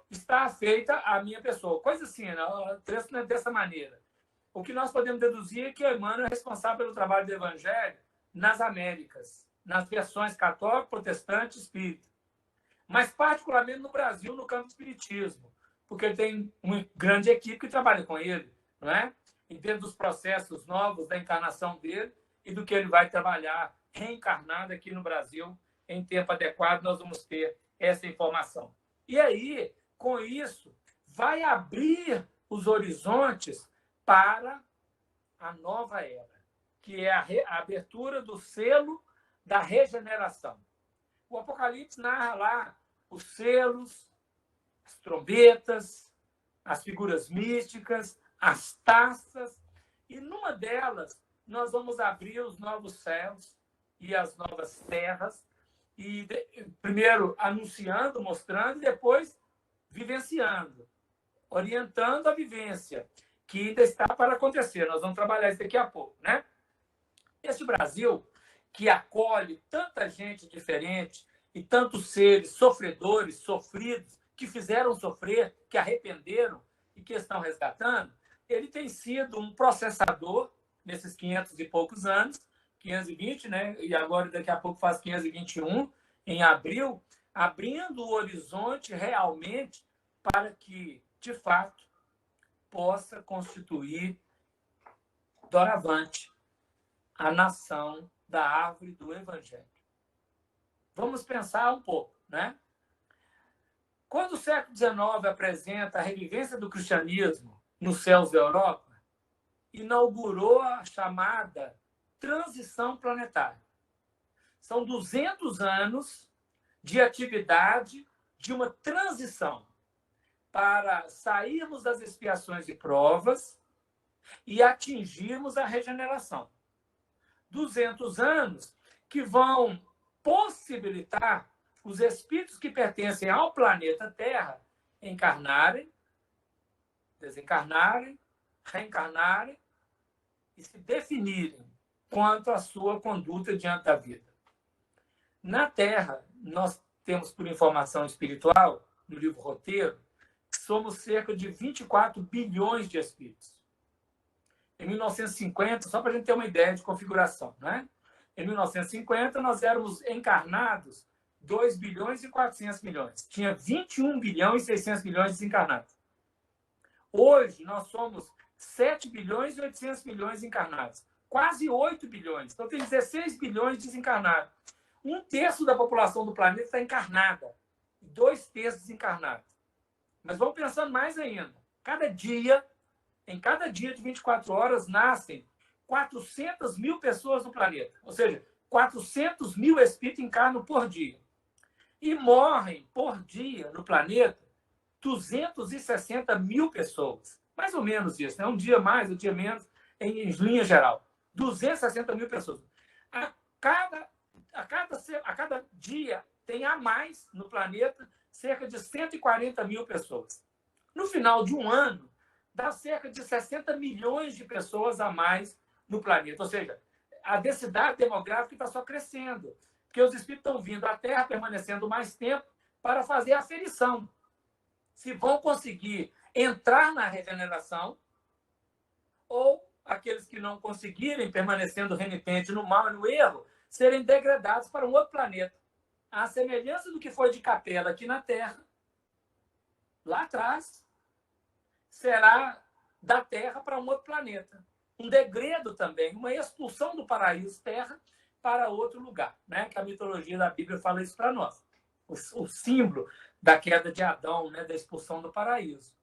está feita a minha pessoa. Coisa assim, né? Dessa maneira. O que nós podemos deduzir é que o Emmanuel é responsável pelo trabalho do Evangelho nas Américas, nas versões católica, protestante e espírita. Mas particularmente no Brasil, no campo do espiritismo, porque ele tem uma grande equipe que trabalha com ele, não é? E dentro dos processos novos da encarnação dele e do que ele vai trabalhar reencarnado aqui no Brasil, em tempo adequado, nós vamos ter essa informação. E aí, com isso, vai abrir os horizontes para a nova era, que é a abertura do selo da regeneração. O Apocalipse narra lá os selos, as trombetas, as figuras místicas, as taças, e numa delas nós vamos abrir os novos céus e as novas terras, e primeiro anunciando, mostrando, e depois vivenciando, orientando a vivência, que ainda está para acontecer. Nós vamos trabalhar isso daqui a pouco, né? Esse Brasil, que acolhe tanta gente diferente e tantos seres sofredores, sofridos, que fizeram sofrer, que arrependeram e que estão resgatando, ele tem sido um processador nesses 500 e poucos anos, 520, né? E agora daqui a pouco faz 521, em abril, abrindo o horizonte realmente para que, de fato, possa constituir doravante a nação da árvore do Evangelho. Vamos pensar um pouco, né? Quando o século XIX apresenta a revivência do cristianismo nos céus da Europa, inaugurou a chamada transição planetária. São 200 anos de atividade de uma transição para sairmos das expiações e provas e atingirmos a regeneração. 200 anos que vão possibilitar os espíritos que pertencem ao planeta Terra encarnarem, desencarnarem, reencarnarem e se definirem quanto à sua conduta diante da vida. Na Terra, nós temos, por informação espiritual, no livro Roteiro, somos cerca de 24 bilhões de espíritos. Em 1950, só para a gente ter uma ideia de configuração, né? Em 1950, nós éramos encarnados 2 bilhões e 400 milhões. Tinha 21 bilhões e 600 milhões de desencarnados. Hoje, nós somos 7 bilhões e 800 milhões encarnados. Quase 8 bilhões. Então, tem 16 bilhões de desencarnados. 1/3 da população do planeta está encarnada. 2/3 desencarnados. Mas vamos pensando mais ainda. Em cada dia de 24 horas, nascem 400 mil pessoas no planeta. Ou seja, 400 mil espíritos encarnam por dia. E morrem por dia no planeta 260 mil pessoas. Mais ou menos isso, né? Um dia mais, um dia menos, em linha geral. 260 mil pessoas. A cada dia tem a mais no planeta cerca de 140 mil pessoas. No final de um ano, dá cerca de 60 milhões de pessoas a mais no planeta. Ou seja, a densidade demográfica está só crescendo, porque os espíritos estão vindo à Terra, permanecendo mais tempo, para fazer a aferição. Se vão conseguir entrar na regeneração, ou aqueles que não conseguirem, permanecendo renitentes no mal e no erro, serem degradados para um outro planeta. À semelhança do que foi de Capela aqui na Terra, lá atrás, será da Terra para um outro planeta. Um degredo também, uma expulsão do paraíso Terra para outro lugar, né? Que a mitologia da Bíblia fala isso para nós. O símbolo da queda de Adão, né? Da expulsão do paraíso.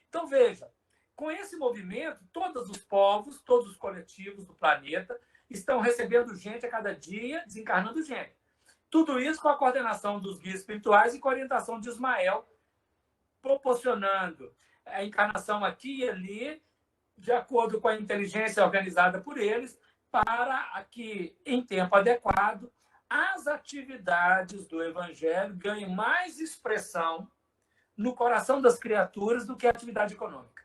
Então, veja, com esse movimento, todos os povos, todos os coletivos do planeta estão recebendo gente a cada dia, desencarnando gente. Tudo isso com a coordenação dos guias espirituais e com a orientação de Ismael, proporcionando a encarnação aqui e ali, de acordo com a inteligência organizada por eles, para que, em tempo adequado, as atividades do Evangelho ganhem mais expressão no coração das criaturas do que a atividade econômica.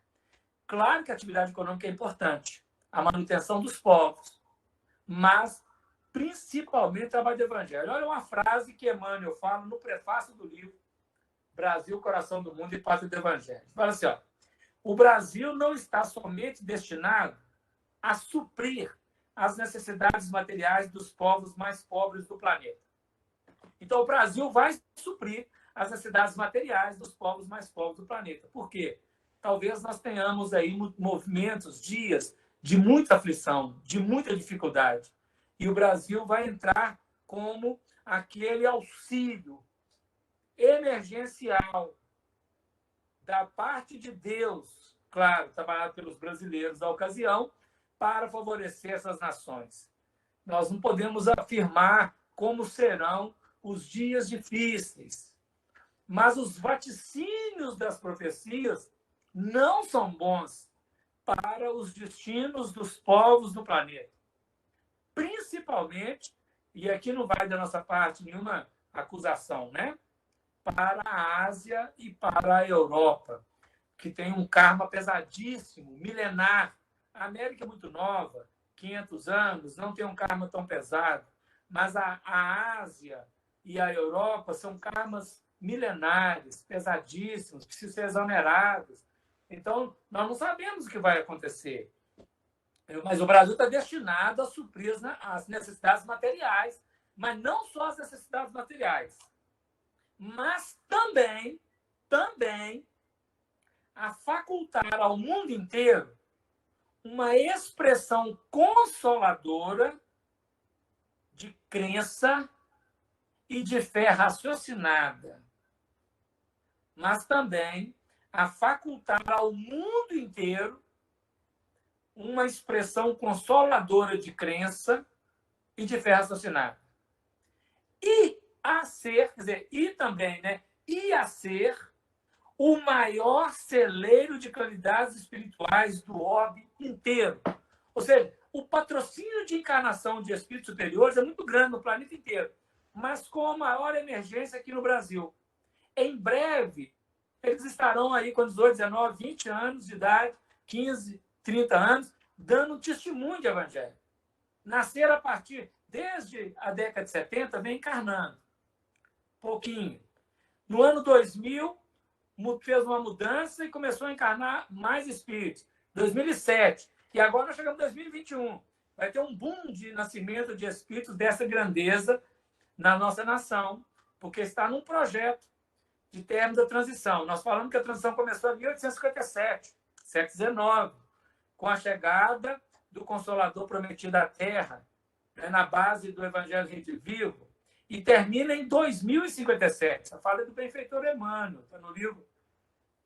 Claro que a atividade econômica é importante, a manutenção dos povos, mas, principalmente, o trabalho do Evangelho. Olha uma frase que Emmanuel fala no prefácio do livro Brasil, Coração do Mundo e Pátria do Evangelho. Fala assim, ó, o Brasil não está somente destinado a suprir as necessidades materiais dos povos mais pobres do planeta. Então, o Brasil vai suprir as necessidades materiais dos povos mais pobres do planeta. Por quê? Talvez nós tenhamos aí movimentos, dias de muita aflição, de muita dificuldade. E o Brasil vai entrar como aquele auxílio emergencial da parte de Deus, claro, trabalhado pelos brasileiros da ocasião, para favorecer essas nações. Nós não podemos afirmar como serão os dias difíceis, mas os vaticínios das profecias não são bons para os destinos dos povos do planeta. Principalmente, e aqui não vai da nossa parte nenhuma acusação, né? Para a Ásia e para a Europa, que tem um karma pesadíssimo, milenar. A América é muito nova, 500 anos, não tem um karma tão pesado, mas a Ásia e a Europa são karmas milenares, pesadíssimos, precisam ser exonerados. Então, nós não sabemos o que vai acontecer. Mas o Brasil está destinado a suprir as necessidades materiais, mas não só as necessidades materiais, mas também a facultar ao mundo inteiro uma expressão consoladora de crença e de fé raciocinada, mas também a facultar ao mundo inteiro uma expressão consoladora de crença e de fé raciocinada. E a ser, quer dizer, e também, né? E a ser o maior celeiro de qualidades espirituais do orbe inteiro. Ou seja, o patrocínio de encarnação de espíritos superiores é muito grande no planeta inteiro, mas com a maior emergência aqui no Brasil. Em breve, eles estarão aí com 18, 19, 20 anos de idade, 15, 30 anos, dando um testemunho de evangelho. Nasceram a partir, desde a década de 70, vem encarnando. Pouquinho. No ano 2000, fez uma mudança e começou a encarnar mais espíritos. 2007. E agora nós chegamos em 2021. Vai ter um boom de nascimento de espíritos dessa grandeza na nossa nação, porque está num projeto de término da transição. Nós falamos que a transição começou em 1857, século XIX, com a chegada do Consolador prometido à Terra, né, na base do Evangelho Redivivo, e termina em 2057. Essa fala é do benfeitor Emmanuel, está no livro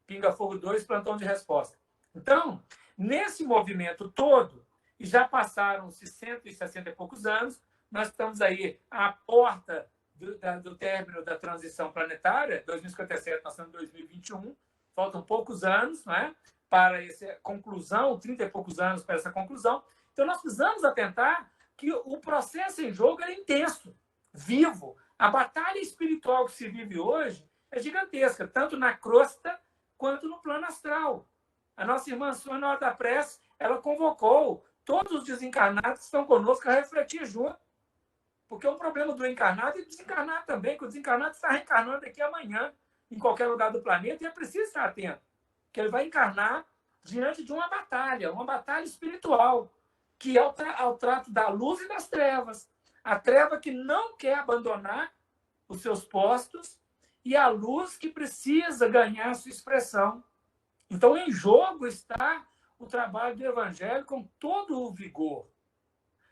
Pinga Fogo 2, Plantão de Resposta. Então, nesse movimento todo, e já passaram-se 160 e poucos anos, nós estamos aí à porta do término da transição planetária, 2057, nós estamos em 2021, faltam poucos anos, né, para essa conclusão, 30 e poucos anos para essa conclusão. Então, nós precisamos atentar que o processo em jogo é intenso, vivo. A batalha espiritual que se vive hoje é gigantesca, tanto na crosta quanto no plano astral. A nossa irmã Sônia, na hora da prece, ela convocou todos os desencarnados que estão conosco a refletir junto. Porque o problema do encarnado é desencarnar também, que o desencarnado está reencarnando aqui amanhã, em qualquer lugar do planeta, e é preciso estar atento. Que ele vai encarnar diante de uma batalha espiritual, que é o trato da luz e das trevas. A treva que não quer abandonar os seus postos e a luz que precisa ganhar sua expressão. Então, em jogo está o trabalho do Evangelho com todo o vigor.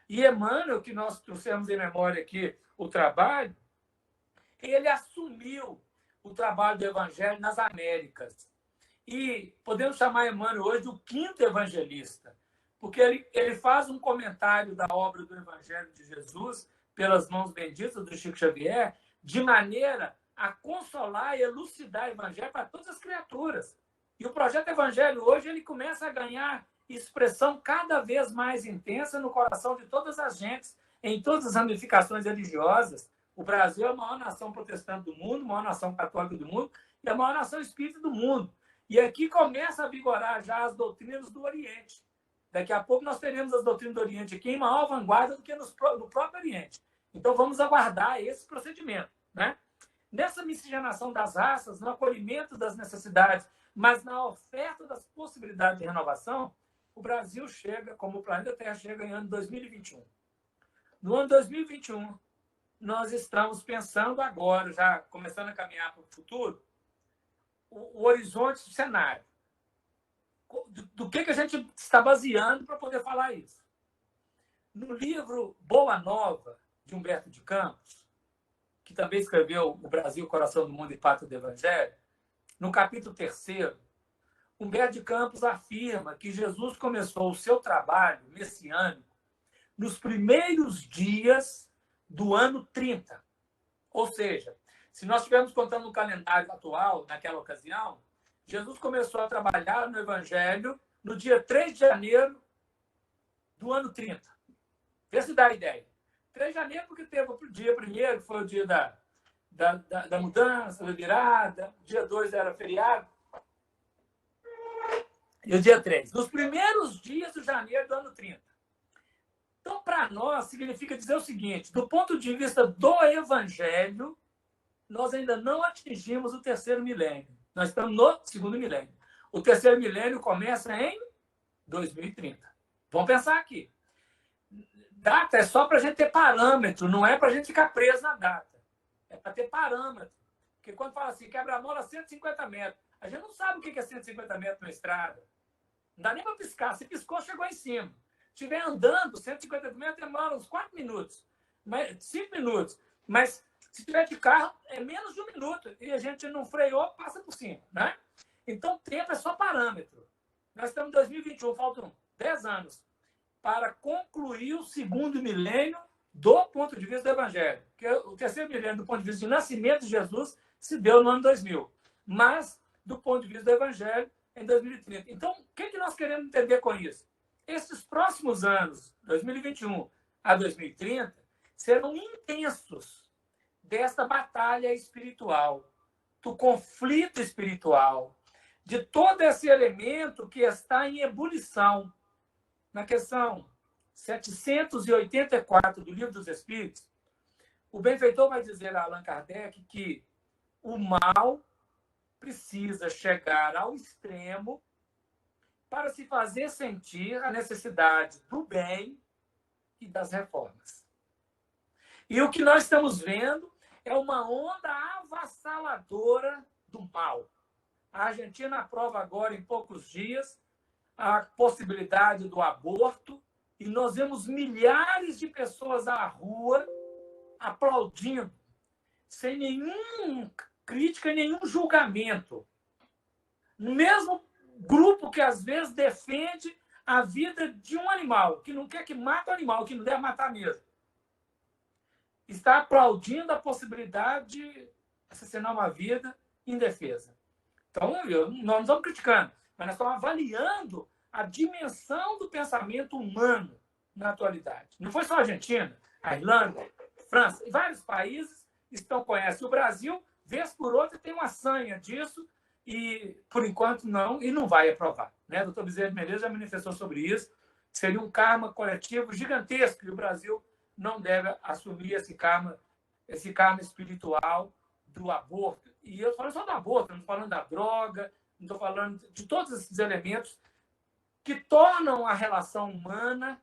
E Emmanuel, que nós trouxemos em memória aqui o trabalho, ele assumiu o trabalho do Evangelho nas Américas. E podemos chamar Emmanuel hoje do quinto evangelista, porque ele faz um comentário da obra do Evangelho de Jesus pelas mãos benditas do Chico Xavier, de maneira a consolar e elucidar o Evangelho para todas as criaturas. E o projeto Evangelho hoje ele começa a ganhar expressão cada vez mais intensa no coração de todas as gentes, em todas as ramificações religiosas. O Brasil é a maior nação protestante do mundo, a maior nação católica do mundo e a maior nação espírita do mundo. E aqui começa a vigorar já as doutrinas do Oriente. Daqui a pouco nós teremos as doutrinas do Oriente aqui em maior vanguarda do que no próprio Oriente. Então vamos aguardar esse procedimento, né? Nessa miscigenação das raças, no acolhimento das necessidades, mas na oferta das possibilidades de renovação, o Brasil chega, como o planeta Terra chega em ano 2021. No ano 2021, nós estamos pensando agora, já começando a caminhar para o futuro, o horizonte do cenário. Do que a gente está baseando para poder falar isso? No livro Boa Nova, de Humberto de Campos, que também escreveu O Brasil, Coração do Mundo e Pátria do Evangelho, no capítulo 3º, Humberto de Campos afirma que Jesus começou o seu trabalho messiânico nos primeiros dias do ano 30. Ou seja, se nós estivermos contando no calendário atual, naquela ocasião, Jesus começou a trabalhar no Evangelho no dia 3 de janeiro do ano 30. Vê se dá a ideia. 3 de janeiro porque teve o dia 1º, que foi o dia da mudança, da virada, o dia 2 era feriado, e o dia 3. Nos primeiros dias de janeiro do ano 30. Então, para nós, significa dizer o seguinte, do ponto de vista do Evangelho, nós ainda não atingimos o 3º milênio. Nós estamos no 2º milênio. O 3º milênio começa em 2030. Vamos pensar aqui. Data é só para a gente ter parâmetro, não é para a gente ficar preso na data. É para ter parâmetro. Porque quando fala assim, quebra-mola 150 metros, a gente não sabe o que é 150 metros na estrada. Não dá nem para piscar. Se piscou, chegou em cima. Se estiver andando, 150 metros demora uns 4 minutos. 5 minutos. Mas se tiver de carro, é menos de 1 minuto. E a gente não freou, passa por cima. Né? Então, tempo é só parâmetro. Nós estamos em 2021, faltam 10 anos para concluir o 2º milênio do ponto de vista do Evangelho. Porque o 3º milênio, do ponto de vista do nascimento de Jesus, se deu no ano 2000. Mas, do ponto de vista do Evangelho, em 2030. Então, o que nós queremos entender com isso? Esses próximos anos, 2021 a 2030, serão intensos desta batalha espiritual, do conflito espiritual, de todo esse elemento que está em ebulição. Na questão 784 do Livro dos Espíritos, o benfeitor vai dizer a Allan Kardec que o mal precisa chegar ao extremo para se fazer sentir a necessidade do bem e das reformas. E o que nós estamos vendo é uma onda avassaladora do mal. A Argentina aprova agora, em poucos dias, a possibilidade do aborto, e nós vemos milhares de pessoas à rua aplaudindo, sem nenhuma crítica, nenhum julgamento. No mesmo grupo que, às vezes, defende a vida de um animal, que não quer que mate o animal, que não deve matar mesmo. Está aplaudindo a possibilidade de assassinar uma vida indefesa. Então, nós não estamos criticando, mas nós estamos avaliando a dimensão do pensamento humano na atualidade. Não foi só a Argentina, a Irlanda, a França, e vários países conhecem o Brasil, vez por outra, tem uma sanha disso, e, por enquanto, não, e não vai aprovar. Né? O doutor Bezerra de Menezes já manifestou sobre isso. Seria um karma coletivo gigantesco, e o Brasil não deve assumir esse karma espiritual do aborto. E eu estou falando só do aborto, não estou falando da droga, não estou falando de todos esses elementos que tornam a relação humana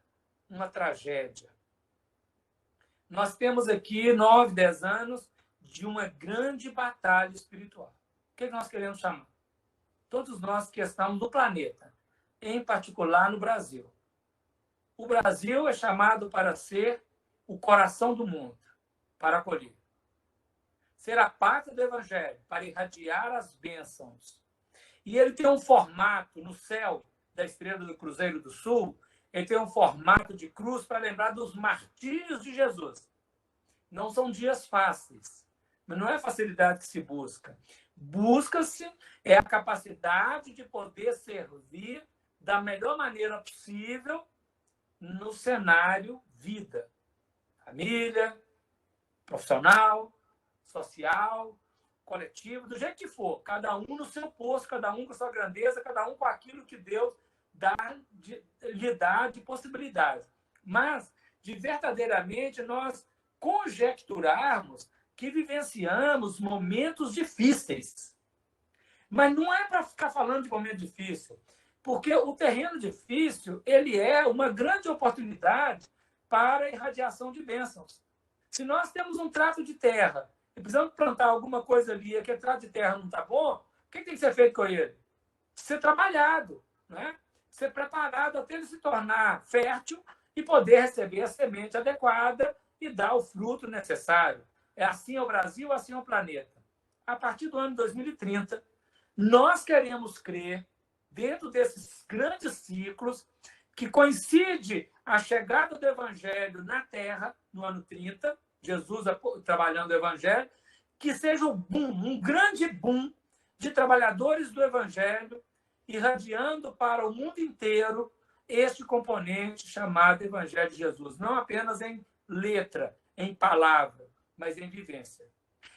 uma tragédia. Nós temos aqui 9, 10 anos de uma grande batalha espiritual. O que nós queremos chamar? Todos nós que estamos no planeta, em particular no Brasil. O Brasil é chamado para ser o coração do mundo, para acolher. Ser a pátria do Evangelho, para irradiar as bênçãos. E ele tem um formato no céu da Estrela do Cruzeiro do Sul, ele tem um formato de cruz para lembrar dos martírios de Jesus. Não são dias fáceis, mas não é facilidade que se busca. Busca-se é a capacidade de poder servir da melhor maneira possível no cenário vida. Família, profissional, social, coletivo, do jeito que for. Cada um no seu posto, cada um com a sua grandeza, cada um com aquilo que Deus lhe dá de possibilidades. Mas, de verdadeiramente, nós conjecturarmos que vivenciamos momentos difíceis. Mas não é para ficar falando de momento difícil, porque o terreno difícil ele é uma grande oportunidade para a irradiação de bênçãos. Se nós temos um trato de terra e precisamos plantar alguma coisa ali, e aquele trato de terra não está bom, o que tem que ser feito com ele? Ser trabalhado, né? Ser preparado até ele se tornar fértil e poder receber a semente adequada e dar o fruto necessário. É assim ao Brasil, assim ao planeta. A partir do ano 2030, nós queremos crer, dentro desses grandes ciclos, que coincide a chegada do Evangelho na Terra, no ano 30, Jesus trabalhando o Evangelho, que seja um grande boom de trabalhadores do Evangelho, irradiando para o mundo inteiro este componente chamado Evangelho de Jesus, não apenas em letra, em palavra, mas em vivência.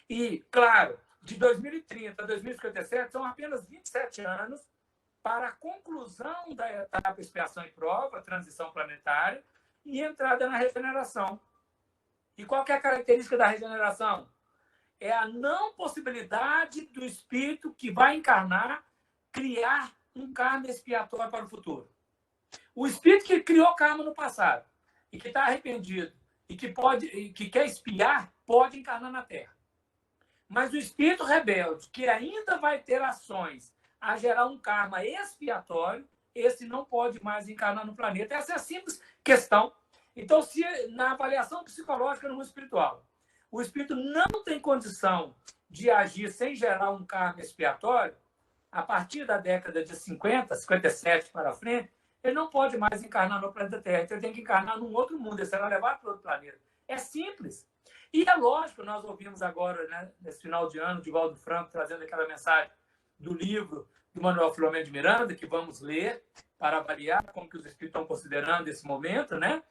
E, claro, de 2030 a 2057 são apenas 27 anos para a conclusão da etapa expiação e prova, transição planetária, e entrada na regeneração. E qual que é a característica da regeneração? É a não possibilidade do espírito que vai encarnar criar um karma expiatório para o futuro. O espírito que criou karma no passado e que está arrependido e que quer expiar, pode encarnar na Terra. Mas o espírito rebelde, que ainda vai ter ações a gerar um karma expiatório, esse não pode mais encarnar no planeta. Essa é a simples questão. Então, se na avaliação psicológica no mundo espiritual, o espírito não tem condição de agir sem gerar um karma expiatório, a partir da década de 50, 57 para frente, ele não pode mais encarnar no planeta Terra. Então, ele tem que encarnar num outro mundo, ele será levado para outro planeta. É simples. E é lógico, nós ouvimos agora, né, nesse final de ano, Divaldo Franco trazendo aquela mensagem do livro do Manuel Filomeno de Miranda, que vamos ler para avaliar como que os espíritos estão considerando esse momento, né?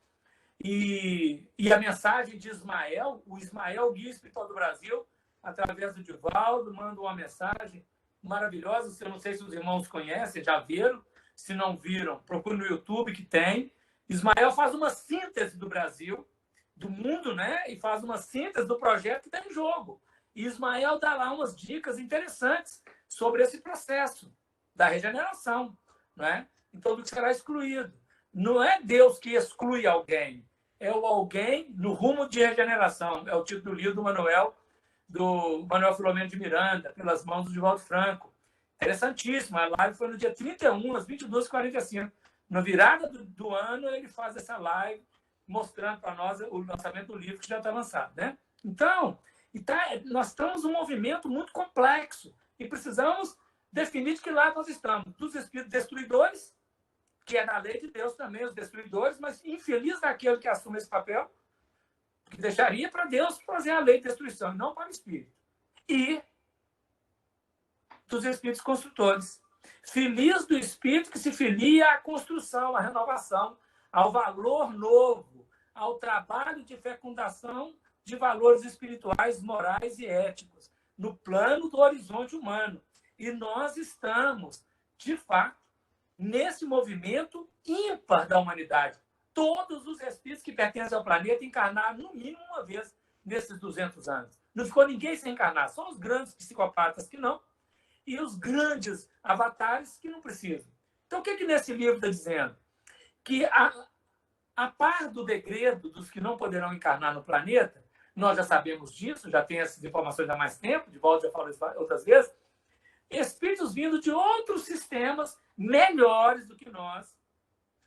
E a mensagem de Ismael, o Ismael, guia espiritual do Brasil, através do Divaldo, manda uma mensagem maravilhosa. Eu não sei se os irmãos conhecem, já viram. Se não viram, procure no YouTube que tem. Ismael faz uma síntese do Brasil, do mundo, né? E faz uma síntese do projeto que está em jogo. E Ismael dá lá umas dicas interessantes sobre esse processo da regeneração, não é? Então, do que será excluído. Não é Deus que exclui alguém, é o alguém no rumo de regeneração. É o título do livro do Manuel Filomeno de Miranda, Pelas Mãos do Divaldo Franco. Interessantíssimo. A live foi no dia 31, às 22h45. Na virada do ano, ele faz essa live mostrando para nós o lançamento do livro que já está lançado, né? Então, nós estamos num movimento muito complexo e precisamos definir de que lado nós estamos. Dos espíritos destruidores, que é da lei de Deus também, os destruidores, mas infeliz daquele que assume esse papel, que deixaria para Deus fazer a lei de destruição, não para o espírito. E dos espíritos construtores. Feliz do espírito que se filia à construção, à renovação, ao valor novo, ao trabalho de fecundação de valores espirituais, morais e éticos, no plano do horizonte humano. E nós estamos, de fato, nesse movimento ímpar da humanidade. Todos os espíritos que pertencem ao planeta encarnaram, no mínimo, uma vez nesses 200 anos. Não ficou ninguém sem encarnar, só os grandes psicopatas que não, e os grandes avatares que não precisam. Então, o que nesse livro está dizendo? Que, a par do degredo dos que não poderão encarnar no planeta, nós já sabemos disso, já tem essas informações há mais tempo, de volta já falei isso outras vezes, espíritos vindo de outros sistemas melhores do que nós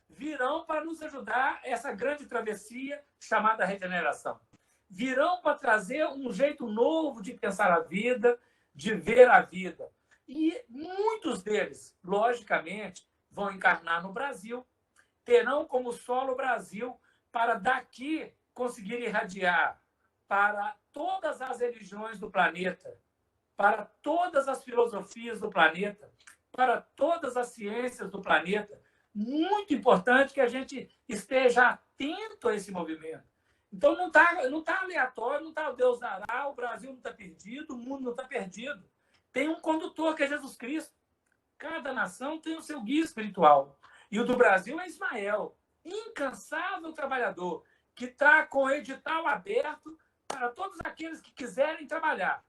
virão para nos ajudar essa grande travessia chamada regeneração. Virão para trazer um jeito novo de pensar a vida, de ver a vida. E muitos deles, logicamente, vão encarnar no Brasil, terão como solo o Brasil para daqui conseguir irradiar para todas as religiões do planeta, para todas as filosofias do planeta, para todas as ciências do planeta. Muito importante que a gente esteja atento a esse movimento. Então, não tá aleatório, não está o Deus dará, o Brasil não está perdido, o mundo não está perdido. Tem um condutor, que é Jesus Cristo. Cada nação tem o seu guia espiritual. E o do Brasil é Ismael, incansável trabalhador, que está com o edital aberto para todos aqueles que quiserem trabalhar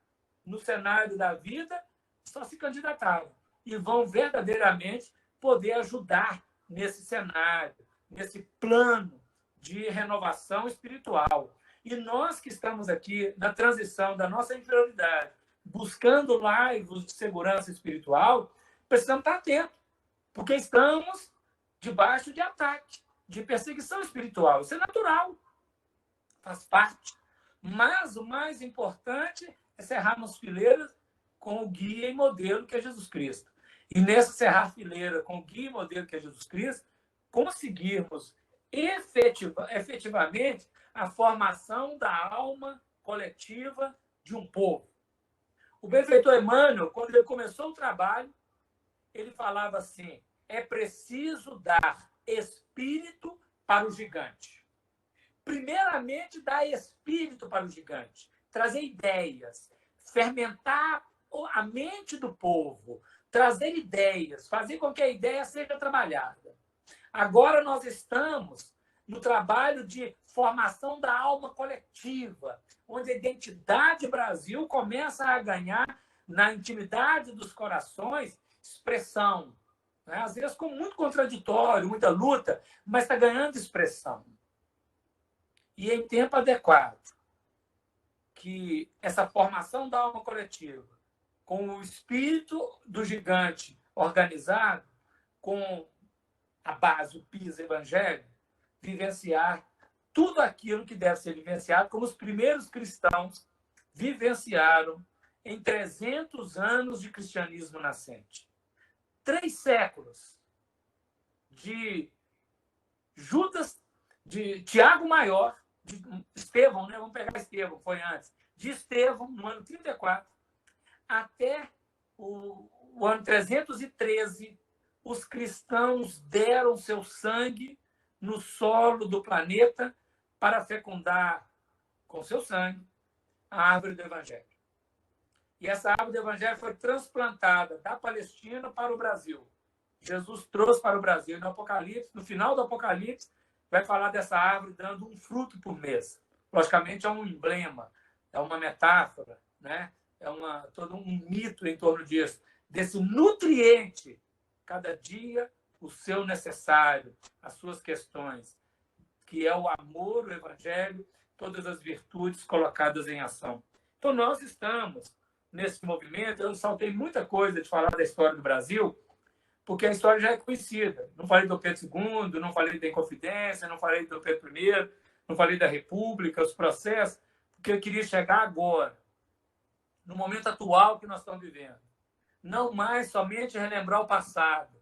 no cenário da vida, só se candidataram e vão verdadeiramente poder ajudar nesse cenário, nesse plano de renovação espiritual. E nós que estamos aqui na transição da nossa inferioridade, buscando laivos de segurança espiritual, precisamos estar atentos, porque estamos debaixo de ataque, de perseguição espiritual. Isso é natural, faz parte. Mas o mais importante é cerrarmos fileiras com o guia e modelo que é Jesus Cristo. E nesse cerrar fileira com o guia e modelo que é Jesus Cristo, conseguirmos efetivamente a formação da alma coletiva de um povo. O benfeitor Emmanuel, quando ele começou o trabalho, ele falava assim: é preciso dar espírito para o gigante. Primeiramente, dar espírito para o gigante, trazer ideias, fermentar a mente do povo, trazer ideias, fazer com que a ideia seja trabalhada. Agora nós estamos no trabalho de formação da alma coletiva, onde a identidade Brasil começa a ganhar, na intimidade dos corações, expressão. Né? Às vezes com muito contraditório, muita luta, mas está ganhando expressão. E em tempo adequado, que essa formação da alma coletiva, com o espírito do gigante organizado, com a base, o piso evangélico, vivenciar tudo aquilo que deve ser vivenciado, como os primeiros cristãos vivenciaram em 300 anos de cristianismo nascente. 3 séculos de Judas, de Tiago Maior, de Estevão, né? Vamos pegar Estevão, foi antes, de Estevão, no ano 34, até o ano 313, os cristãos deram seu sangue no solo do planeta para fecundar com seu sangue a árvore do Evangelho. E essa árvore do Evangelho foi transplantada da Palestina para o Brasil. Jesus trouxe para o Brasil. E no Apocalipse, no final do Apocalipse, vai falar dessa árvore dando um fruto por mês. Logicamente, é um emblema, é uma metáfora, né? É todo um mito em torno disso. desse nutriente, cada dia o seu necessário, as suas questões, que é o amor, o evangelho, todas as virtudes colocadas em ação. Então, nós estamos nesse movimento. Eu saltei muita coisa de falar da história do Brasil, porque a história já é conhecida. Não falei do Pedro II, não falei da Inconfidência, não falei do Pedro I, não falei da República, os processos, porque eu queria chegar agora, no momento atual que nós estamos vivendo. Não mais somente relembrar o passado,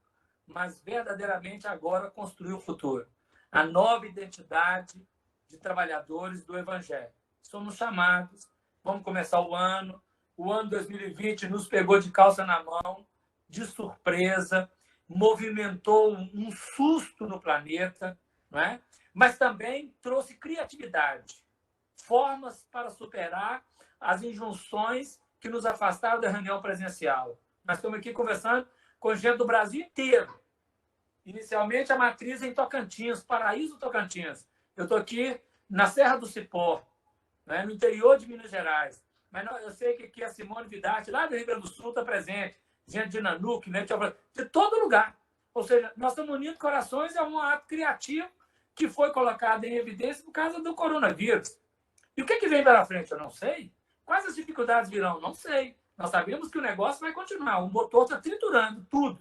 mas verdadeiramente agora construir o futuro. A nova identidade de trabalhadores do Evangelho. Somos chamados, vamos começar o ano 2020 nos pegou de calça na mão, de surpresa, movimentou um susto no planeta, não é? Mas também trouxe criatividade, formas para superar as injunções que nos afastaram da reunião presencial. Nós estamos aqui conversando com gente do Brasil inteiro. Inicialmente, a matriz em Tocantins, Paraíso Tocantins. Eu estou aqui na Serra do Cipó, né, no interior de Minas Gerais. Mas eu sei que aqui a Simone Vidarte, lá do Rio Grande do Sul, está presente. Gente de Nanuque, né, de todo lugar. Ou seja, nós estamos unindo corações, é um ato criativo que foi colocado em evidência por causa do coronavírus. E o que vem pela frente? Eu não sei. Quais as dificuldades virão? Não sei. Nós sabemos que o negócio vai continuar. O motor está triturando tudo.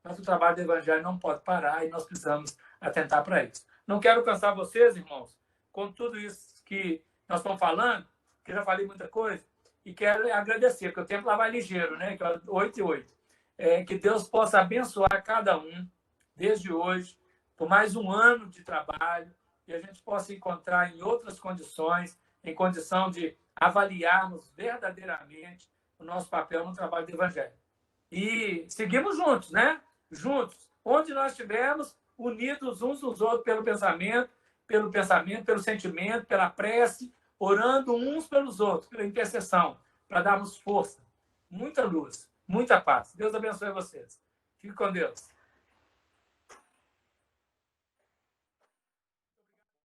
Mas o trabalho do Evangelho não pode parar e nós precisamos atentar para isso. Não quero cansar vocês, irmãos, com tudo isso que nós estamos falando, que eu já falei muita coisa, e quero agradecer, porque o tempo lá vai ligeiro, né? Que é 8h08. Que Deus possa abençoar cada um, desde hoje, por mais um ano de trabalho, e a gente possa encontrar em outras condições, em condição de avaliarmos verdadeiramente o nosso papel no trabalho do Evangelho. E seguimos juntos, né? Juntos, onde nós estivermos, unidos uns nos outros pelo pensamento, pelo sentimento, pela prece, orando uns pelos outros, pela intercessão, para darmos força, muita luz, muita paz. Deus abençoe vocês. Fique com Deus.